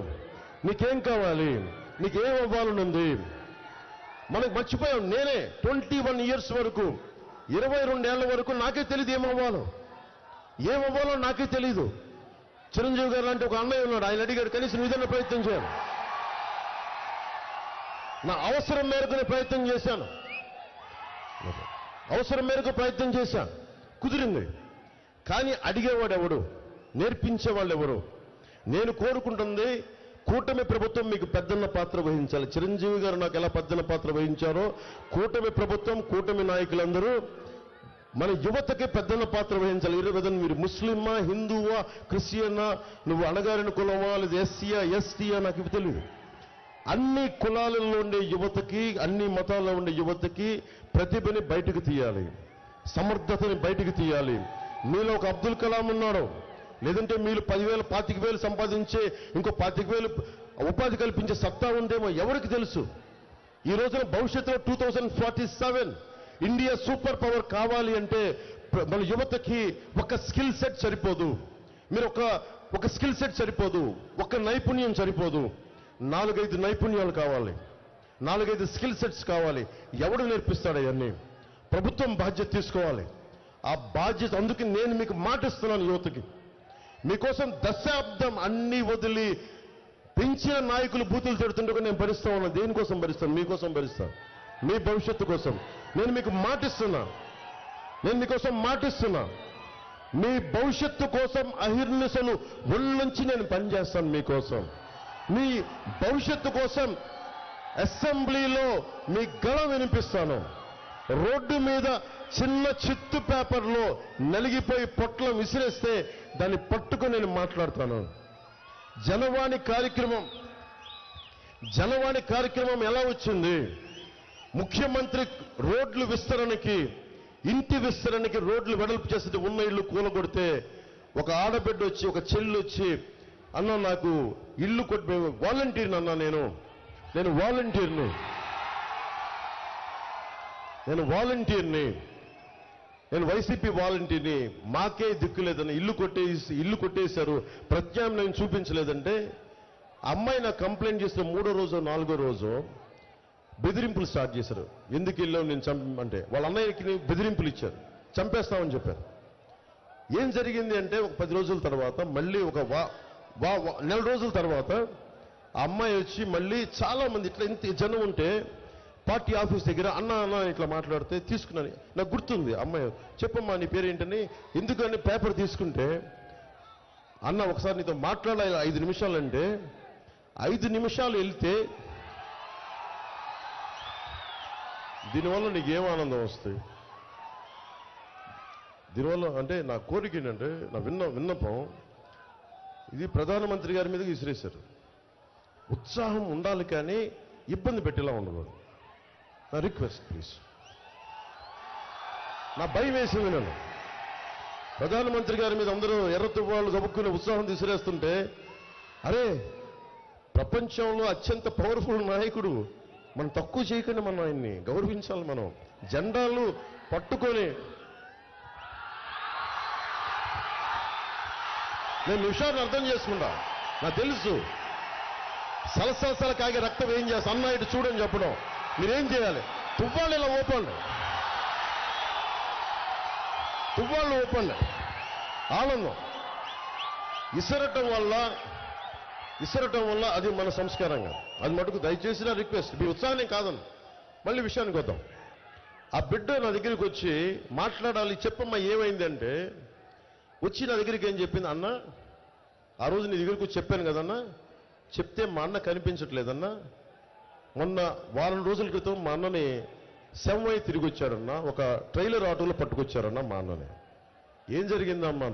నీకేం కావాలి, నీకేం అవ్వాలనుంది? మనకు మర్చిపోయాం. నేనే 21 years వరకు, 22 ఏళ్ల వరకు నాకే తెలియదు ఏమవ్వాలో నాకే తెలీదు. చిరంజీవి గారు లాంటి ఒక అన్నయ్య ఉన్నాడు, ఆయన అడిగాడు కనీసం ఏదైనా ప్రయత్నం చేయాలి. నా అవసరం మేరకు ప్రయత్నం చేశాను, కుదిరింది. కానీ అడిగేవాడు ఎవడు, నేర్పించేవాళ్ళు ఎవరు? నేను కోరుకుంటుంది కూటమి ప్రభుత్వం మీకు పెద్దన్న పాత్ర వహించాలి. చిరంజీవి గారు నాకు ఎలా పెద్దన్న పాత్ర వహించారో కూటమి ప్రభుత్వం, కూటమి నాయకులందరూ మన యువతకి పెద్దన్న పాత్ర వహించాలి. ఈరోజు మీరు ముస్లిమా, హిందువా, క్రిస్టియనా, నువ్వు అణగారిన కులమా, లేదా ఎస్సీయా, ఎస్టీయా, నాకు ఇవి తెలియదు. అన్ని కులాలలో ఉండే యువతకి, అన్ని మతాల్లో ఉండే యువతకి ప్రతిభని బయటకు తీయాలి, సమర్థతని బయటకు తీయాలి. మీలో ఒక అబ్దుల్ కలాం ఉన్నాడు, లేదంటే మీరు 10,000 25,000 సంపాదించే ఇంకో 25,000 ఉపాధి కల్పించే సత్తా ఉందేమో ఎవరికి తెలుసు? ఈ రోజున భవిష్యత్తులో 2047 ఇండియా సూపర్ పవర్ కావాలి అంటే మన యువతకి ఒక స్కిల్ సెట్ సరిపోదు. మీరు ఒక స్కిల్ సెట్ సరిపోదు, ఒక నైపుణ్యం సరిపోదు, 4-5 నైపుణ్యాలు కావాలి, 4-5 స్కిల్ సెట్స్ కావాలి. ఎవడు నేర్పిస్తాడు అవన్నీ? ప్రభుత్వం బాధ్యత తీసుకోవాలి. ఆ బాధ్యత, అందుకే నేను మీకు మాటిస్తున్నాను యువతకి, మీకోసం దశాబ్దం అన్ని వదిలి పెంచిన నాయకులు బూతులు తిడుతుంటే నేను భరిస్తా ఉన్నాను. దేనికోసం భరిస్తాను? మీకోసం భరిస్తాను, మీ భవిష్యత్తు కోసం. నేను మీకు మాటిస్తున్నా, మీకోసం మాటిస్తున్నా, మీ భవిష్యత్తు కోసం అహిర్నిశలు ఒళ్ళుంచి నేను పనిచేస్తాను మీకోసం. మీ భవిష్యత్తు కోసం అసెంబ్లీలో మీ గళం వినిపిస్తాను. రోడ్డు మీద చిన్న చిత్తు పేపర్లో నలిగిపోయి పొట్లం విసిరేస్తే దాన్ని పట్టుకొని నేను మాట్లాడతాను. జనవాణి కార్యక్రమం ఎలా వచ్చింది? ముఖ్యమంత్రి రోడ్లు విస్తరణకి, ఇంటి విస్తరణకి రోడ్లు వెడల్పు చేస్తే ఉన్న ఇల్లు కూలగొడితే ఒక ఆడబిడ్డ వచ్చి, ఒక చెల్లి వచ్చి, అన్న నాకు ఇల్లు కొట్టి వాలంటీర్ని అన్నా, నేను వైసీపీ వాలంటీర్ని, మాకే దిక్కు లేదని ఇల్లు కొట్టేశారు, ప్రత్యామ్నాయం చూపించలేదంటే అమ్మాయి నాకు కంప్లైంట్ చేసిన 3వ రోజు 4వ రోజు బెదిరింపులు స్టార్ట్ చేశారు. ఎందుకు వెళ్ళావు నేను అంటే వాళ్ళ అన్నయ్యకి బెదిరింపులు ఇచ్చారు, చంపేస్తామని చెప్పారు. ఏం జరిగింది అంటే ఒక 10 రోజుల తర్వాత మళ్ళీ ఒక నెల రోజుల తర్వాత ఆ అమ్మాయి వచ్చి మళ్ళీ చాలా మంది ఇట్లా ఇంత జనం ఉంటే పార్టీ ఆఫీస్ దగ్గర అన్న ఇట్లా మాట్లాడితే తీసుకున్నాను. నాకు గుర్తుంది, అమ్మాయి చెప్పమ్మా నీ పేరు ఏంటని. ఎందుకని పేపర్ తీసుకుంటే, అన్న ఒకసారి నీతో మాట్లాడాలి 5 నిమిషాలంటే 5 నిమిషాలు వెళ్తే దీనివల్ల నీకేం ఆనందం వస్తుంది? దీనివల్ల అంటే నా కోరిక ఏంటంటే, నా విన్నపం ఇది ప్రధానమంత్రి గారి మీదకి విసిరేశారు. ఉత్సాహం ఉండాలి కానీ ఇబ్బంది పెట్టేలా ఉండకూడదు. నా రిక్వెస్ట్ ప్లీజ్. నా భయం వేసింది. నన్ను ప్రధానమంత్రి గారి మీద అందరూ ఎర్రతువ్వాళ్ళు గబుక్కుని ఉత్సాహం విసిరేస్తుంటే, అరే ప్రపంచంలో అత్యంత పవర్ఫుల్ నాయకుడు, మనం తక్కువ చేయకుండా మనం ఆయన్ని గౌరవించాలి. మనం జెండాలు పట్టుకొని నేను నిమిషాన్ని అర్థం చేసుకుంటా. నాకు తెలుసు సలసలసల కాగే రక్తం ఏం చేస్తా, అన్న ఇటు చూడని చెప్పడం. మీరేం చేయాలి? తువ్వాళ్ళు ఇలా ఊపండి, ఆనందం ఇసరటం వల్ల అది మన సంస్కారంగా, అది మటుకు దయచేసి నా రిక్వెస్ట్. మీ ఉత్సాహం కాదని మళ్ళీ విషయానికి వద్దాం. ఆ బిడ్డ నా దగ్గరికి వచ్చి మాట్లాడాలి, చెప్పమ్మా ఏమైంది అంటే, వచ్చి నా దగ్గరికి ఏం చెప్పింది, అన్న ఆ రోజు నీ దగ్గరికి వచ్చి చెప్పాను కదన్నా, చెప్తే మా అన్న కనిపించట్లేదన్నా, మొన్న వారం రోజుల క్రితం మా అన్నని శవమై తిరిగి వచ్చారన్న, ఒక ట్రైలర్ ఆటోలో పట్టుకొచ్చారన్న మా అన్నని. ఏం జరిగిందమ్మా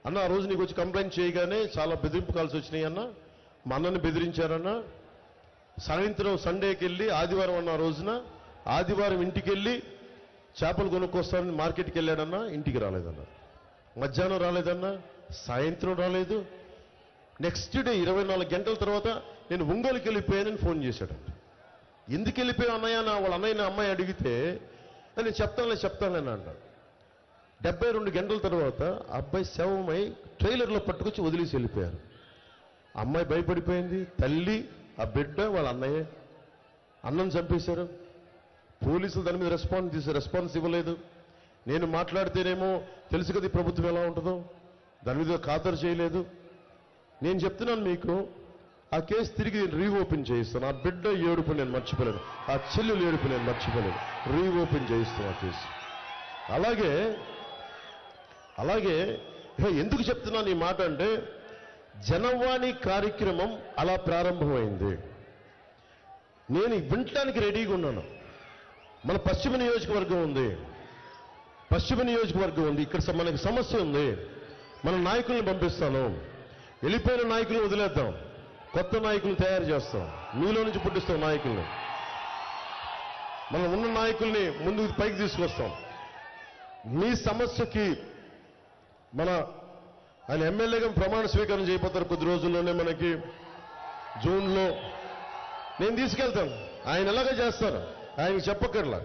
అన్న ఆ రోజు నీకు వచ్చి కంప్లైంట్ చేయగానే చాలా బెదిరింపు కాల్సి వచ్చినాయి అన్న, మా అన్నని బెదిరించారన్న. సాయంత్రం సండేకి వెళ్ళి ఆదివారం అన్న రోజున ఆదివారం ఇంటికి వెళ్ళి చేపలు కొనుక్కొస్తానని మార్కెట్కి వెళ్ళాడన్నా, ఇంటికి రాలేదన్న. మధ్యాహ్నం రాలేదన్నా, సాయంత్రం రాలేదు. నెక్స్ట్ డే 24 గంటల తర్వాత నేను ఒంగోలుకి వెళ్ళిపోయానని ఫోన్ చేశాడంట. ఎందుకు వెళ్ళిపోయావు అన్నయ్య వాళ్ళ అన్నయ్య అమ్మాయి అడిగితే నేను చెప్తానులే అంటాడు. 72 గంటల తర్వాత అబ్బాయి శవమై ట్రైలర్లో పట్టుకొచ్చి వదిలేసి వెళ్ళిపోయారు. అమ్మాయి భయపడిపోయింది, తల్లి ఆ బిడ్డ వాళ్ళ అన్నయ్య. అన్నం చంపేశారు. పోలీసులు దాని మీద రెస్పాన్స్ ఇవ్వలేదు. నేను మాట్లాడితేనేమో తెలుసు కదా ఈ ప్రభుత్వం ఎలా ఉంటుందో, దాని మీద ఖాతరు చేయలేదు. నేను చెప్తున్నాను మీకు, ఆ కేసు తిరిగి రీఓపెన్ చేయిస్తాను. ఆ బిడ్డ ఏడుపు నేను మర్చిపోలేను, ఆ చెల్లెలు ఏడుపు నేను మర్చిపోలేను. రీఓపెన్ చేయిస్తాను ఆ కేసు. అలాగే ఎందుకు చెప్తున్నాను ఈ మాట అంటే, జనవాణి కార్యక్రమం అలా ప్రారంభమైంది. నేను వినటానికి రెడీగా ఉన్నాను. మన పశ్చిమ నియోజకవర్గం ఉంది, ఇక్కడ మనకి సమస్య ఉంది. మన నాయకుల్ని పంపిస్తాను, వెళ్ళిపోయిన నాయకులను వదిలేద్దాం, కొత్త నాయకులను తయారు చేస్తాం, మీలో నుంచి పుట్టిస్తాం నాయకుల్ని. మనం ఉన్న నాయకుల్ని ముందుకు పైకి తీసుకొస్తాం. మీ సమస్యకి ఆయన ఎమ్మెల్యేగా ప్రమాణ స్వీకారం చేయబోతారు కొద్ది రోజుల్లోనే, మనకి జూన్లో. నేను తీసుకెళ్తాను, ఆయన ఎలాగ చేస్తారు, ఆయనకి చెప్పక్కర్లా.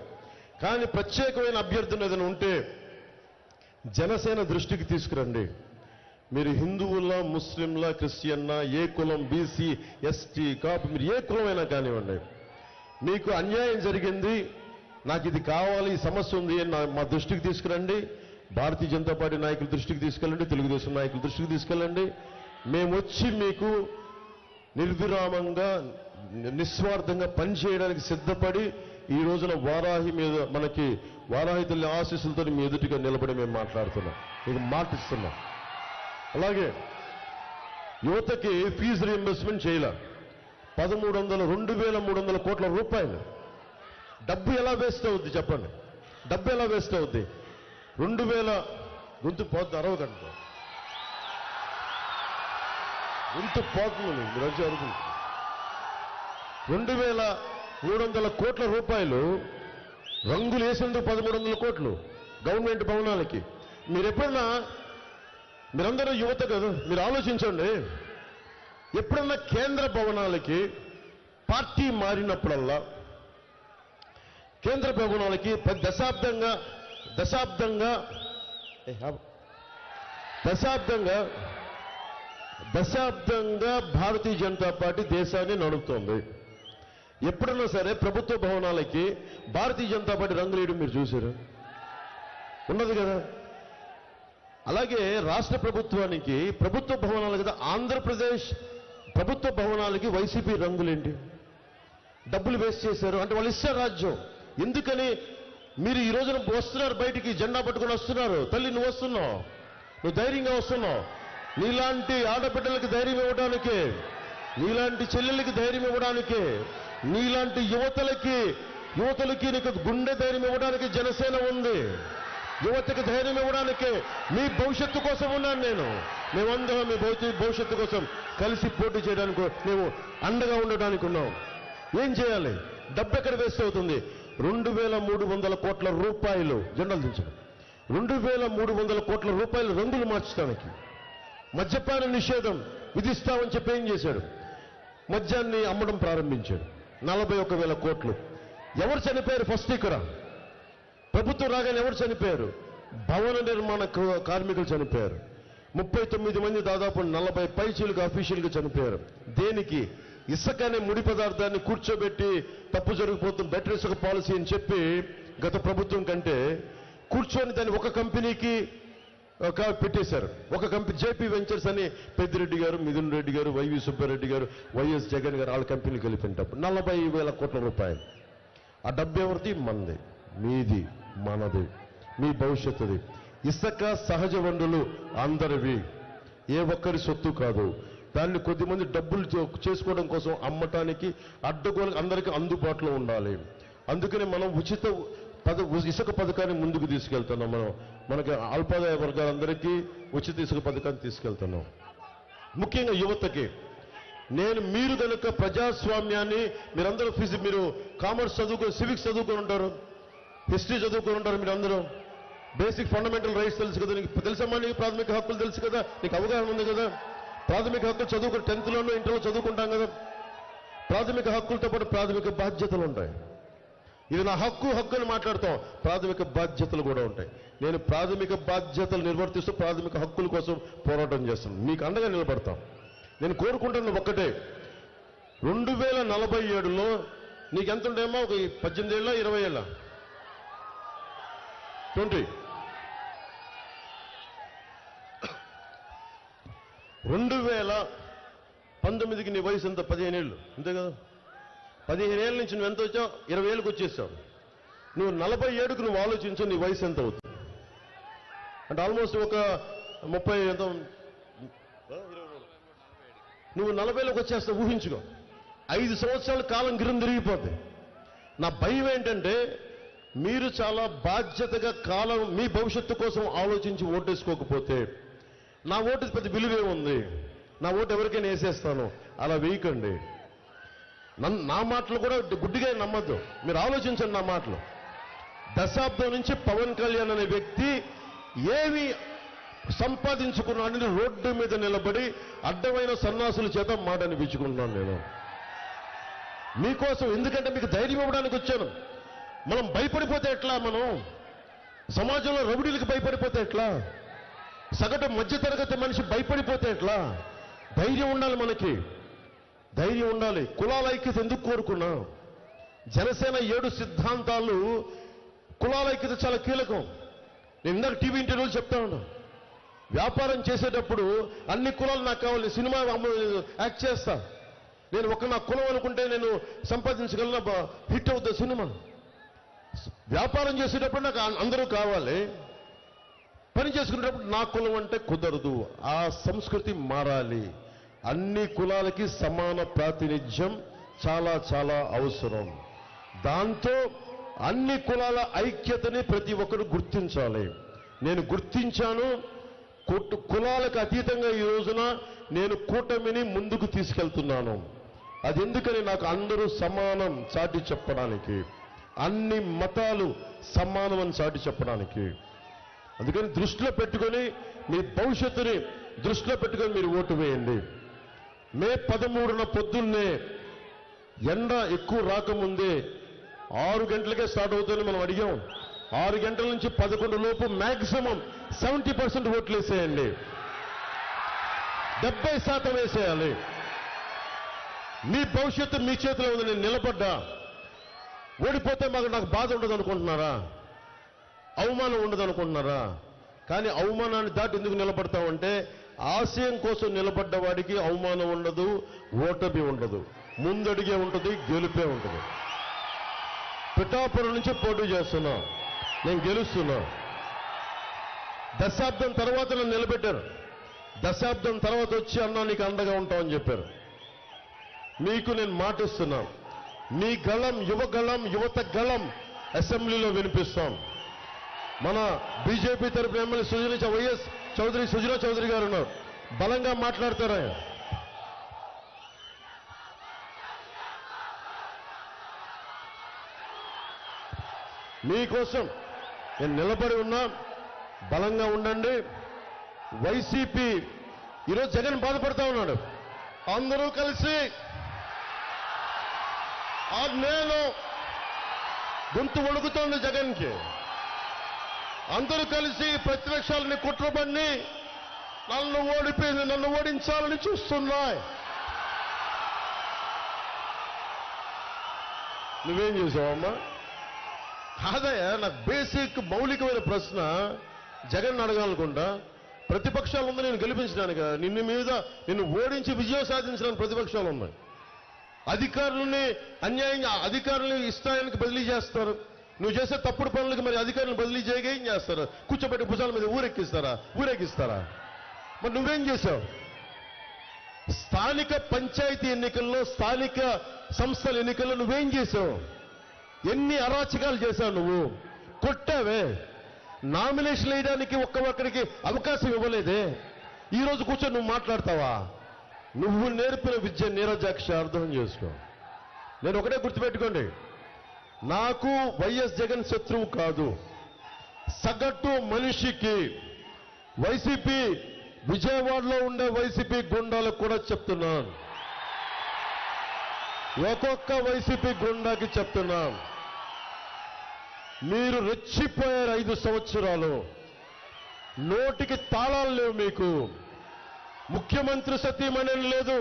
కానీ ప్రత్యేకమైన అభ్యర్థులు ఏదైనా ఉంటే జనసేన దృష్టికి తీసుకురండి. మీరు హిందువుల, ముస్లింల, క్రిస్టియన్నా, ఏ కులం, బీసీ, ఎస్టీ, కాపు, మీరు ఏ కులమైనా కానివ్వండి, మీకు అన్యాయం జరిగింది, నాకు ఇది కావాలి, ఈ సమస్య ఉంది అని మా దృష్టికి తీసుకురండి. భారతీయ జనతా పార్టీ నాయకుల దృష్టికి తీసుకెళ్ళండి, తెలుగుదేశం నాయకుల దృష్టికి తీసుకెళ్ళండి. మేము వచ్చి మీకు నిర్విరామంగా, నిస్వార్థంగా పనిచేయడానికి సిద్ధపడి ఈ రోజున వారాహి మీద మనకి వారాహి తల్లి ఆశీస్సులతో మీ ఎదుటిగా నిలబడి మేము మాట్లాడుతున్నాం, మీకు మాటిస్తున్నాం. అలాగే యువతకి ఫీజు రీయింబర్స్మెంట్ చేయాల 2,300 కోట్ల రూపాయలు. డబ్బు ఎలా వేస్ట్ అవుద్ది చెప్పండి, డబ్బు ఎలా వేస్ట్ అవుద్ది? 2,000 గొంతు పోతుంది, అరవకంట గొంతు పోతుంది, మీరు వచ్చి అరుగుతుంది. 2,300 కోట్ల రూపాయలు రంగులు వేసేందుకు 1,300 కోట్లు గవర్నమెంట్ భవనాలకి. మీరందరూ యువత కదా, మీరు ఆలోచించండి. ఎప్పుడన్నా కేంద్ర భవనాలకి పార్టీ మారినప్పుడల్లా కేంద్ర భవనాలకి దశాబ్దంగా భారతీయ జనతా పార్టీ దేశాన్ని నడుపుతోంది. ఎప్పుడన్నా సరే ప్రభుత్వ భవనాలకి భారతీయ జనతా పార్టీ రంగులేయడం మీరు చూశారు? ఉన్నది కదా. అలాగే రాష్ట్ర ప్రభుత్వానికి ప్రభుత్వ భవనాలు కదా, ఆంధ్రప్రదేశ్ ప్రభుత్వ భవనాలకి వైసీపీ రంగులేంటి? డబ్బులు వేస్ట్ చేశారు అంటే వాళ్ళు ఇస్తారు రాజ్యం. ఎందుకని మీరు ఈ రోజున వస్తున్నారు, బయటికి జెండా పట్టుకొని వస్తున్నారు. తల్లి నువ్వు వస్తున్నావు, నువ్వు ధైర్యంగా వస్తున్నావు. నీలాంటి ఆడబిడ్డలకి ధైర్యం ఇవ్వడానికే, నీలాంటి చెల్లెలకి ధైర్యం ఇవ్వడానికే, నీలాంటి యువతలకి నీకు గుండె ధైర్యం ఇవ్వడానికి జనసేన ఉంది. యువతకి ధైర్యం ఇవ్వడానికే, మీ భవిష్యత్తు కోసం ఉన్నాను నేను. మేమందరం మీ భవిష్యత్తు కోసం కలిసి పోటీ చేయడానికి, మేము అండగా ఉండడానికి ఉన్నాం. ఏం చేయాలి? డబ్బు ఎక్కడ వేస్ట్ అవుతుంది? 2,300 కోట్ల రూపాయలు జెండాలు దించడం, 2,300 కోట్ల రూపాయలు రంగులు మార్చడానికి. మద్యపాన నిషేధం విధిస్తామని చెప్పి ఏం చేశాడు? మద్యాన్ని అమ్మడం ప్రారంభించాడు. 41,000 కోట్లు. ఎవరు చనిపోయారు? ఫస్ట్ ఇక్కడ ప్రభుత్వం రాగానే ఎవరు చనిపోయారు? భవన నిర్మాణ కార్మికులు చనిపోయారు. 39 మంది, దాదాపు 40 పైచీలకు అఫీషియల్గా చనిపోయారు. దేనికి? ఇసుక అనే ముడి పదార్థాన్ని కూర్చోబెట్టి తప్పు జరిగిపోతుంది, బెటర్ ఇసుక పాలసీ అని చెప్పి గత ప్రభుత్వం కంటే కూర్చొని దాన్ని ఒక కంపెనీకి పెట్టేశారు. ఒక కంపెనీ జేపీ వెంచర్స్ అని పెద్దిరెడ్డి గారు, మిథున్ రెడ్డి గారు, వైవి సుబ్బారెడ్డి గారు, వైఎస్ జగన్ గారు వాళ్ళ కంపెనీకి వెళ్ళిపోయినప్పుడు 40,000 కోట్ల రూపాయలు. ఆ డబ్బు ఎవరిది? మనది, మీది, మనది, మీ భవిష్యత్తుది. ఇసుక, సహజ వనరులు అందరివి, ఏ ఒక్కరి సొత్తు కాదు. దాన్ని కొద్దిమంది డబ్బులు చేసుకోవడం కోసం అమ్మటానికి అడ్డగోలు అందరికీ అందుబాటులో ఉండాలి. అందుకని మనం ఉచిత ఇసుక పథకాన్ని ముందుకు తీసుకెళ్తున్నాం. మనకి అల్పాదాయ వర్గాలందరికీ ఉచిత ఇసుక పథకాన్ని తీసుకెళ్తున్నాం. ముఖ్యంగా యువతకి మీరు కనుక ప్రజాస్వామ్యాన్ని మీరందరూ మీరు కామర్స్ చదువుకొని సివిక్స్ చదువుకొని ఉంటారు, హిస్టరీ చదువుకొని ఉంటారు. మీరందరూ బేసిక్ ఫండమెంటల్ రైట్స్ తెలుసు కదా, నీకు తెలుసమ్మా, నీకు ప్రాథమిక హక్కులు తెలుసు కదా, నీకు అవగాహన ఉంది కదా. ప్రాథమిక హక్కులు చదువుకుని 10th లోనూ ఇంటర్లో చదువుకుంటాం కదా. ప్రాథమిక హక్కులతో పాటు ప్రాథమిక బాధ్యతలు ఉంటాయి. ఇది నా హక్కు అని మాట్లాడతాం, ప్రాథమిక బాధ్యతలు కూడా ఉంటాయి. నేను ప్రాథమిక బాధ్యతలు నిర్వర్తిస్తూ ప్రాథమిక హక్కుల కోసం పోరాటం చేస్తున్నాను. మీకు అండగా నిలబడతాం. నేను కోరుకుంటున్న ఒక్కటే, 2047లో నీకు ఎంత ఉంటాయమ్మా? ఒక 18 ఏళ్ళ 20 ఏళ్ళ 20 2019కి నీ వయసు ఎంత? 15 ఏళ్ళు అంతే కదా. 15 ఏళ్ళ నుంచి నువ్వు ఎంత వచ్చావు? 20 ఏళ్ళకి వచ్చేసావు. నువ్వు 47కు నువ్వు ఆలోచించు, నీ వయసు ఎంత అవుతుంది అంటే ఆల్మోస్ట్ ఒక 30 ఎంత. నువ్వు 40లోకి వచ్చేస్తావు, ఊహించుకో. 5 సంవత్సరాల కాలం గిరం తిరిగిపోద్ది. నా భయం ఏంటంటే మీరు చాలా బాధ్యతగా కాలం మీ భవిష్యత్తు కోసం ఆలోచించి ఓటేసుకోకపోతే, నా ఓటు పెద్ద విలువే ఉంది, నా ఓటు ఎవరికైనా వేసేస్తాను, అలా వేయకండి. నా మాటలు కూడా గుడ్డిగా నమ్మద్దు, మీరు ఆలోచించండి నా మాటలు. దశాబ్దం నుంచి పవన్ కళ్యాణ్ అనే వ్యక్తి ఏమి సంపాదించుకున్నాడని రోడ్డు మీద నిలబడి అడ్డమైన సన్నాసుల చేత మాట అనిపించుకుంటున్నాను నేను మీకోసం. ఎందుకంటే మీకు ధైర్యం ఇవ్వడానికి వచ్చాను. మనం భయపడిపోతే ఎట్లా? మనం సమాజంలో రౌడీలకు భయపడిపోతే ఎట్లా? సగటు మధ్యతరగతి మనిషి భయపడిపోతే ఎట్లా? ధైర్యం ఉండాలి, మనకి ధైర్యం ఉండాలి. కులాల ఐక్యత ఎందుకు కోరుకున్నా? జనసేన 7 సిద్ధాంతాలు, కులాల ఐక్యత చాలా కీలకం. నేను ఇందాక టీవీ ఇంటర్వ్యూలు చెప్తా ఉన్నా. వ్యాపారం చేసేటప్పుడు అన్ని కులాలు నాకు కావాలి, సినిమా యాక్ట్ చేస్తా, నేను నా కులం అనుకుంటే నేను సంపాదించగలను, హిట్ అవుతుంది సినిమా. వ్యాపారం చేసేటప్పుడు నాకు అందరూ కావాలి, పని చేసుకునేటప్పుడు నా కులం అంటే కుదరదు. ఆ సంస్కృతి మారాలి. అన్ని కులాలకి సమాన ప్రాతినిధ్యం చాలా చాలా అవసరం. దాంతో అన్ని కులాల ఐక్యతని ప్రతి ఒక్కరు గుర్తించాలి. నేను గుర్తించాను. కులాలకు అతీతంగా ఈ రోజున నేను కూటమిని ముందుకు తీసుకెళ్తున్నాను. అది ఎందుకని? నాకు అందరూ సమానం చాటి చెప్పడానికి, అన్ని మతాలు సమానం అని చాటి చెప్పడానికి. అందుకని దృష్టిలో పెట్టుకొని, మీ భవిష్యత్తుని దృష్టిలో పెట్టుకొని మీరు ఓటు వేయండి. మే 13న పొద్దున్నే ఎండ ఎక్కువ రాకముందే 6 గంటలకే స్టార్ట్ అవుతుందని మనం అడిగాం. 6 గంటల నుంచి 11 లోపు మ్యాక్సిమం 70% ఓట్లు వేసేయండి. 70% వేసేయాలి. మీ భవిష్యత్తు మీ చేతిలో ఉంది. నేను నిలబడ్డా. ఓడిపోతే నాకు బాధ ఉండదు అనుకుంటున్నారా? అవమానం ఉండదు అనుకుంటున్నారా? కానీ అవమానాన్ని దాటి ఎందుకు నిలబడతామంటే, ఆశయం కోసం నిలబడ్డ వాడికి అవమానం ఉండదు, ఓటమి ఉండదు, ముందడిగే ఉంటుంది, గెలుపే ఉంటుంది. పిఠాపురం నుంచి పోటీ చేస్తున్నా, నేను గెలుస్తున్నా. దశాబ్దం తర్వాత నన్ను నిలబెట్టారు. దశాబ్దం తర్వాత వచ్చి అన్నా నీకు అండగా ఉంటామని చెప్పారు. మీకు నేను మాటిస్తున్నా, మీ గళం, యువత గళం అసెంబ్లీలో వినిపిస్తాం. మన బీజేపీ తరపున ఎమ్మెల్యే వైఎస్ సుజనా చౌదరి గారు ఉన్నారు, బలంగా మాట్లాడతారు. ఆయన మీకోసం నేను నిలబడి ఉన్నా, బలంగా ఉండండి. వైసీపీ ఈరోజు జగన్ బాధపడతా ఉన్నాడు. అందరూ కలిసి నేను గొంతు వణుకుతోంది జగన్కి. అందరూ కలిసి ప్రతిపక్షాలని కుట్రబడి నన్ను ఓడించాలని చూస్తున్నాయి. నువ్వేం చేసావమ్మా? కాదయ్యా, నాకు బేసిక్ మౌలికమైన ప్రశ్న జగన్ అడగాలనుకుంటా. ప్రతిపక్షాలు ఉంది నేను గెలిపించడానికి, నిన్ను ఓడించి విజయం సాధించడానికి ప్రతిపక్షాలు ఉన్నాయి. అధికారులని అన్యాయంగా అధికారులని ఇష్టానికి బదిలీ చేస్తారు. నువ్వు చేసే తప్పుడు పనులకు మరి అధికారులను బదిలీ చేయగా ఏం చేస్తారు? కూర్చోబెట్టి భుజాల మీద ఊరెక్కిస్తారా? మరి నువ్వేం చేశావు? స్థానిక పంచాయతీ ఎన్నికల్లో, స్థానిక సంస్థల ఎన్నికల్లో నువ్వేం చేశావు? ఎన్ని అరాచకాలు చేశావు? నువ్వు కొట్టావే. నామినేషన్ వేయడానికి ఒక్కరికి అవకాశం ఇవ్వలేదే. ఈ రోజు కూర్చొని నువ్వు మాట్లాడతావా? నువ్వు నేర్పిన విద్య నీరజాక్ష అర్థం చేసుకో. నేను ఒకటే గుర్తుపెట్టుకోండి, నాకు వైఎస్ జగన్ శత్రువు కాదు. సగటు మనిషికి వైసీపీ, విజయవాడలో ఉండే వైసీపీ గుండాలకు కూడా చెప్తున్నాను, ఒక్కొక్క వైసీపీ గుండాకి చెప్తున్నాను, మీరు రెచ్చిపోయారు 5 సంవత్సరాలు. నోటికి తాళాలు లేవు మీకు. ముఖ్యమంత్రి సతీమణి లేదు,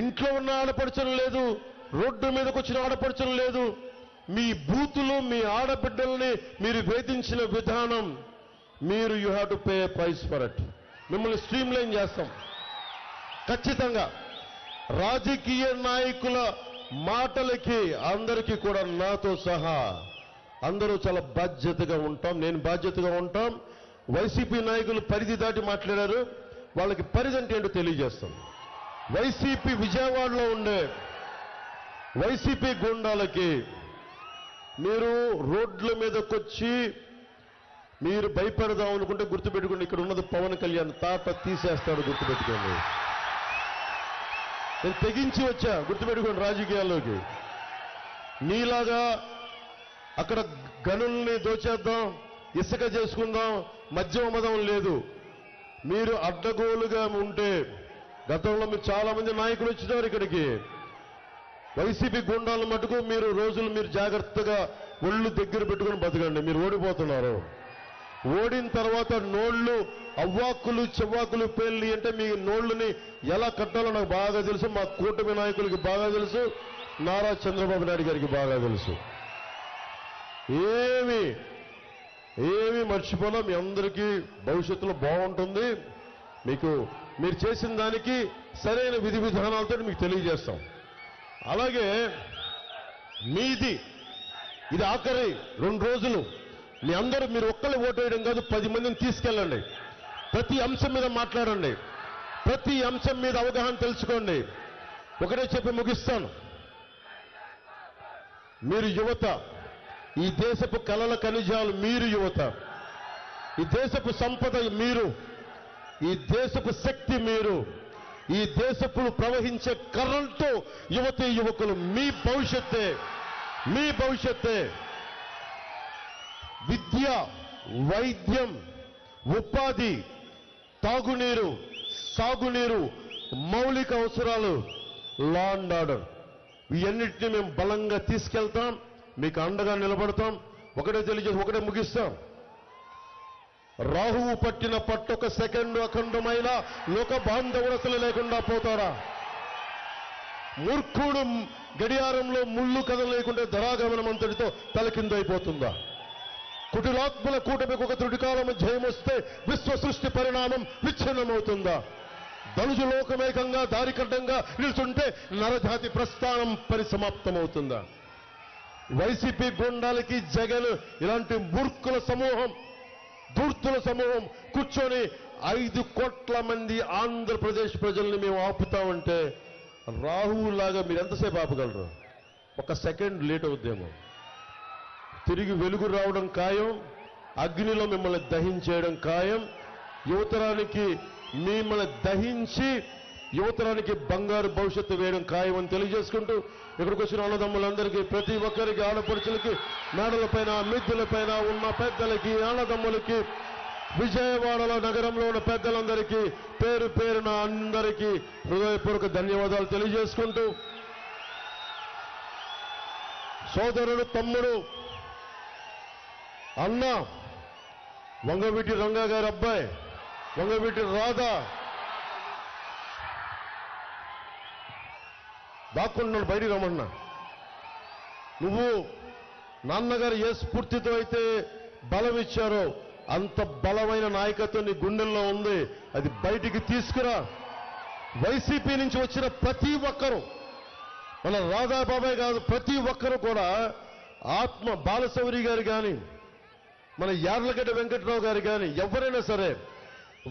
ఇంట్లో ఉన్న ఆడపడుచలు లేదు, రోడ్డు మీదకి వచ్చిన ఆడపడుచలు లేదు. మీ బూతులు, మీ ఆడబిడ్డల్ని మీరు వేధించిన విధానం, మీరు you have to pay price for it. మిమ్మల్ని స్ట్రీమ్ లైన్ చేస్తాం ఖచ్చితంగా. రాజకీయ నాయకుల మాటలకి అందరికీ కూడా నాతో సహా అందరూ చాలా బాధ్యతగా ఉంటాం. నేను బాధ్యతగా ఉంటాం. వైసీపీ నాయకులు పరిధి దాటి మాట్లాడారు, వాళ్ళకి పరిధి అంటే ఏంటో తెలియజేస్తాం. వైసీపీ విజయవాడలో ఉండే వైసీపీ గుండాలకి మీరు రోడ్ల మీదకొచ్చి మీరు భయపెడదాం అనుకుంటే గుర్తుపెట్టుకోండి, ఇక్కడ ఉన్నది పవన్ కళ్యాణ్ తాట తీసేస్తాడు, గుర్తుపెట్టుకోండి. నేను తెగించి వచ్చా, గుర్తుపెట్టుకోండి, రాజకీయాల్లోకి. నీలాగా అక్కడ గనుల్ని దోచేద్దాం, ఇసుక చేసుకుందాం, మద్యం అమ్మదం లేదు. మీరు అడ్డగోలుగా ఉంటే, గతంలో మీరు చాలా మంది నాయకులు వచ్చినారు ఇక్కడికి, వైసీపీ గుండాల మటుకు మీరు జాగ్రత్తగా ఒళ్ళు దగ్గర పెట్టుకుని బతకండి. మీరు ఓడిపోతున్నారు. ఓడిన తర్వాత నోళ్లు అవ్వాకులు చెవ్వాకులు పేర్లి అంటే మీ నోళ్లని ఎలా కట్టాలో నాకు బాగా తెలుసు, మా కూటమి నాయకులకి బాగా తెలుసు, నారా చంద్రబాబు నాయుడు గారికి బాగా తెలుసు. ఏమి మర్చిపోలా. మీ అందరికీ భవిష్యత్తులో బాగుంటుంది. మీరు చేసిన దానికి సరైన విధి విధానాలతో మీకు తెలియజేస్తాం. అలాగే ఇది ఆఖరి 2 రోజులు. మీ అందరూ మీరు ఒక్కళ్ళే ఓటు వేయడం కాదు, 10 మందిని తీసుకెళ్ళండి. ప్రతి అంశం మీద మాట్లాడండి, ప్రతి అంశం మీద అవగాహన తెలుసుకోండి. ఒకటే చెప్పి ముగిస్తాను. మీరు యువత, ఈ దేశపు కలల ఖనిజాలు మీరు యువత, ఈ దేశపు సంపద మీరు, ఈ దేశపు శక్తి మీరు, ఈ దేశపు ప్రవహించే కరెంటు యువతీ యువకులు. మీ భవిష్యత్తే. విద్య, వైద్యం, ఉపాధి, తాగునీరు, సాగునీరు, మౌలిక అవసరాలు, లా అండ్ ఆర్డర్, ఇవన్నిటిని మేము బలంగా తీసుకెళ్తాం, మీకు అండగా నిలబడతాం. ఒకటే ముగిస్తాం. రాహువు పట్టిన పట్టొక సెకండు అఖండమైన లోక బాంధవుడసలు లేకుండా పోతారా? మూర్ఖుడు గడియారంలో ముళ్ళు కదలేకుంటే ధరాగమనం అంతటితో తలకిందైపోతుందా? కుటిలాత్మల కూటమికి ఒక త్రుటికాలం జయమొస్తే విశ్వ సృష్టి పరిణామం విచ్ఛిన్నమవుతుందా? ధనుజు లోకమేకంగా దారికడ్డంగా నిలుచుంటే నరజాతి ప్రస్థానం పరిసమాప్తమవుతుందా? వైసీపీ గుండాలకి జగన్ ఇలాంటి మూర్ఖుల సమూహం, ధూర్తుల సమూహం కూర్చొని 5 కోట్ల మంది ఆంధ్రప్రదేశ్ ప్రజల్ని మేము ఆపుతామంటే రాహువులాగా మీరు ఎంతసేపు ఆపగలరు? 1 సెకండ్ లేట్ అవుద్దేమో. తిరిగి వెలుగు రావడం ఖాయం, అగ్నిలో మిమ్మల్ని దహించేయడం ఖాయం. యువతరానికి మిమ్మల్ని దహించి యువతరానికి బంగారు భవిష్యత్తు వేయడం ఖాయం అని తెలియజేసుకుంటూ, ఇక్కడికి వచ్చిన అన్నదమ్ములందరికీ, ప్రతి ఒక్కరికి, ఆడపడుచులకి, మేడలపైన, మిద్దెలపైన ఉన్న పెద్దలకి, అన్నదమ్ములకి, విజయవాడలో నగరంలో ఉన్న పెద్దలందరికీ పేరు పేరున అందరికీ హృదయపూర్వక ధన్యవాదాలు తెలియజేసుకుంటూ, సోదరుడు, తమ్ముడు, అన్న వంగవీటి రంగా గారి అబ్బాయి వంగవీటి రాధా దాక్కుంటున్నాడు, బయటికి రమ్మన్నా. నువ్వు నాన్నగారు ఏ స్ఫూర్తితో అయితే బలం ఇచ్చారో అంత బలమైన నాయకత్వం నీ గుండెల్లో ఉంది, అది బయటికి తీసుకురా. వైసీపీ నుంచి వచ్చిన ప్రతి ఒక్కరూ, మన రాధాబాబాయ్ కాదు, ప్రతి ఒక్కరూ కూడా ఆత్మ బాలశౌరి గారు కానీ, మన యార్లగడ్డ వెంకట్రావు గారు కానీ, ఎవరైనా సరే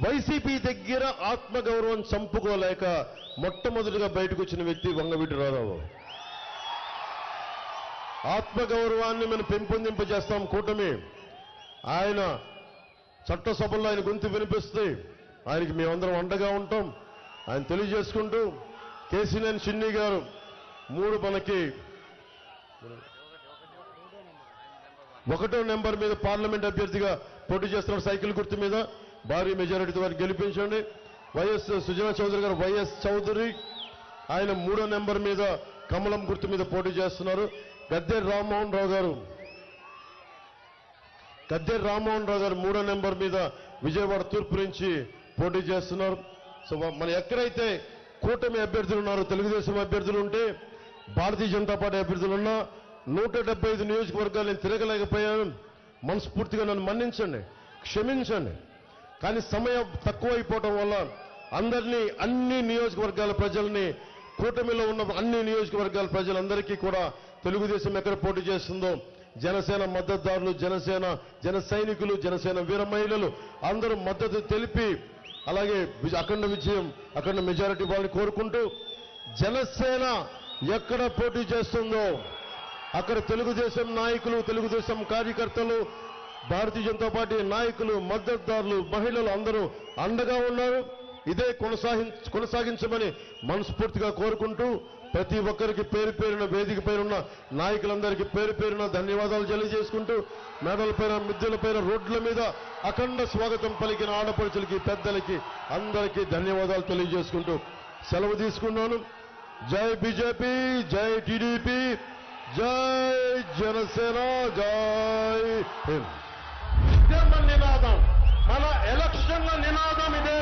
వైసీపీ దగ్గర ఆత్మగౌరవం చంపుకోలేక మొట్టమొదటిగా బయటకు వచ్చిన వ్యక్తి వంగవీటి రాధాబాబు. ఆత్మగౌరవాన్ని మనం పెంపొందింపజేస్తాం కూటమి. ఆయన చట్టసభల్లో ఆయన గొంతు వినిపిస్తే ఆయనకి మేమందరం అండగా ఉంటాం. ఆయన తెలియజేసుకుంటూ కేసీనేని చిన్ని గారు 3 మనకి 1వ నెంబర్ మీద పార్లమెంట్ అభ్యర్థిగా పోటీ చేస్తున్నారు. సైకిల్ గుర్తు మీద భారీ మెజారిటీతో వారిని గెలిపించండి. వైఎస్ సుజనా చౌదరి గారు వైఎస్ చౌదరి ఆయన 3వ నెంబర్ మీద కమలం గుర్తు మీద పోటీ చేస్తున్నారు. గద్దె రామ్మోహన్ రావు గారు 3వ నెంబర్ మీద విజయవాడ తూర్పు నుంచి పోటీ చేస్తున్నారు. సో మన ఎక్కడైతే కూటమి అభ్యర్థులు ఉన్నారో, తెలుగుదేశం అభ్యర్థులు ఉంటే, భారతీయ జనతా పార్టీ అభ్యర్థులు ఉన్నా 175 నియోజకవర్గాలు నేను తిరగలేకపోయాను. మనస్ఫూర్తిగా నన్ను మన్నించండి, క్షమించండి. కానీ సమయం తక్కువైపోవటం వల్ల అందరినీ, అన్ని నియోజకవర్గాల ప్రజల్ని, కూటమిలో ఉన్న అన్ని నియోజకవర్గాల ప్రజలందరికీ కూడా తెలుగుదేశం ఎక్కడ పోటీ చేస్తుందో జనసేన మద్దతుదారులు, జన సైనికులు, జనసేన వీర మహిళలు అందరూ మద్దతు తెలిపి అలాగే అఖండ మెజారిటీ వాళ్ళని కోరుకుంటూ, జనసేన ఎక్కడ పోటీ చేస్తుందో అక్కడ తెలుగుదేశం నాయకులు, తెలుగుదేశం కార్యకర్తలు, భారతీయ జనతా పార్టీ నాయకులు, మద్దతుదారులు, మహిళలు అందరూ అండగా ఉన్నారు. ఇదే కొనసాగించమని మనస్ఫూర్తిగా కోరుకుంటూ, ప్రతి ఒక్కరికి పేరు పేరున వేదిక పైన ఉన్న నాయకులందరికీ పేరు పేరున ధన్యవాదాలు తెలియజేసుకుంటూ, మేడలపైన, మిద్దెలపైన, రోడ్ల మీద అఖండ స్వాగతం పలికిన ఆడపడుచులకి, పెద్దలకి అందరికీ ధన్యవాదాలు తెలియజేసుకుంటూ సెలవు తీసుకున్నాను. జై బీజేపీ, జై టీడీపీ, జై జనసేన, జై హింద్. నినాదం, మన ఎలక్షన్ల నినాదం ఇదే.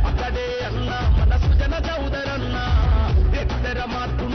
అక్కడే అన్న మన సుజన చౌదరన్న ఎత్తర మాతృ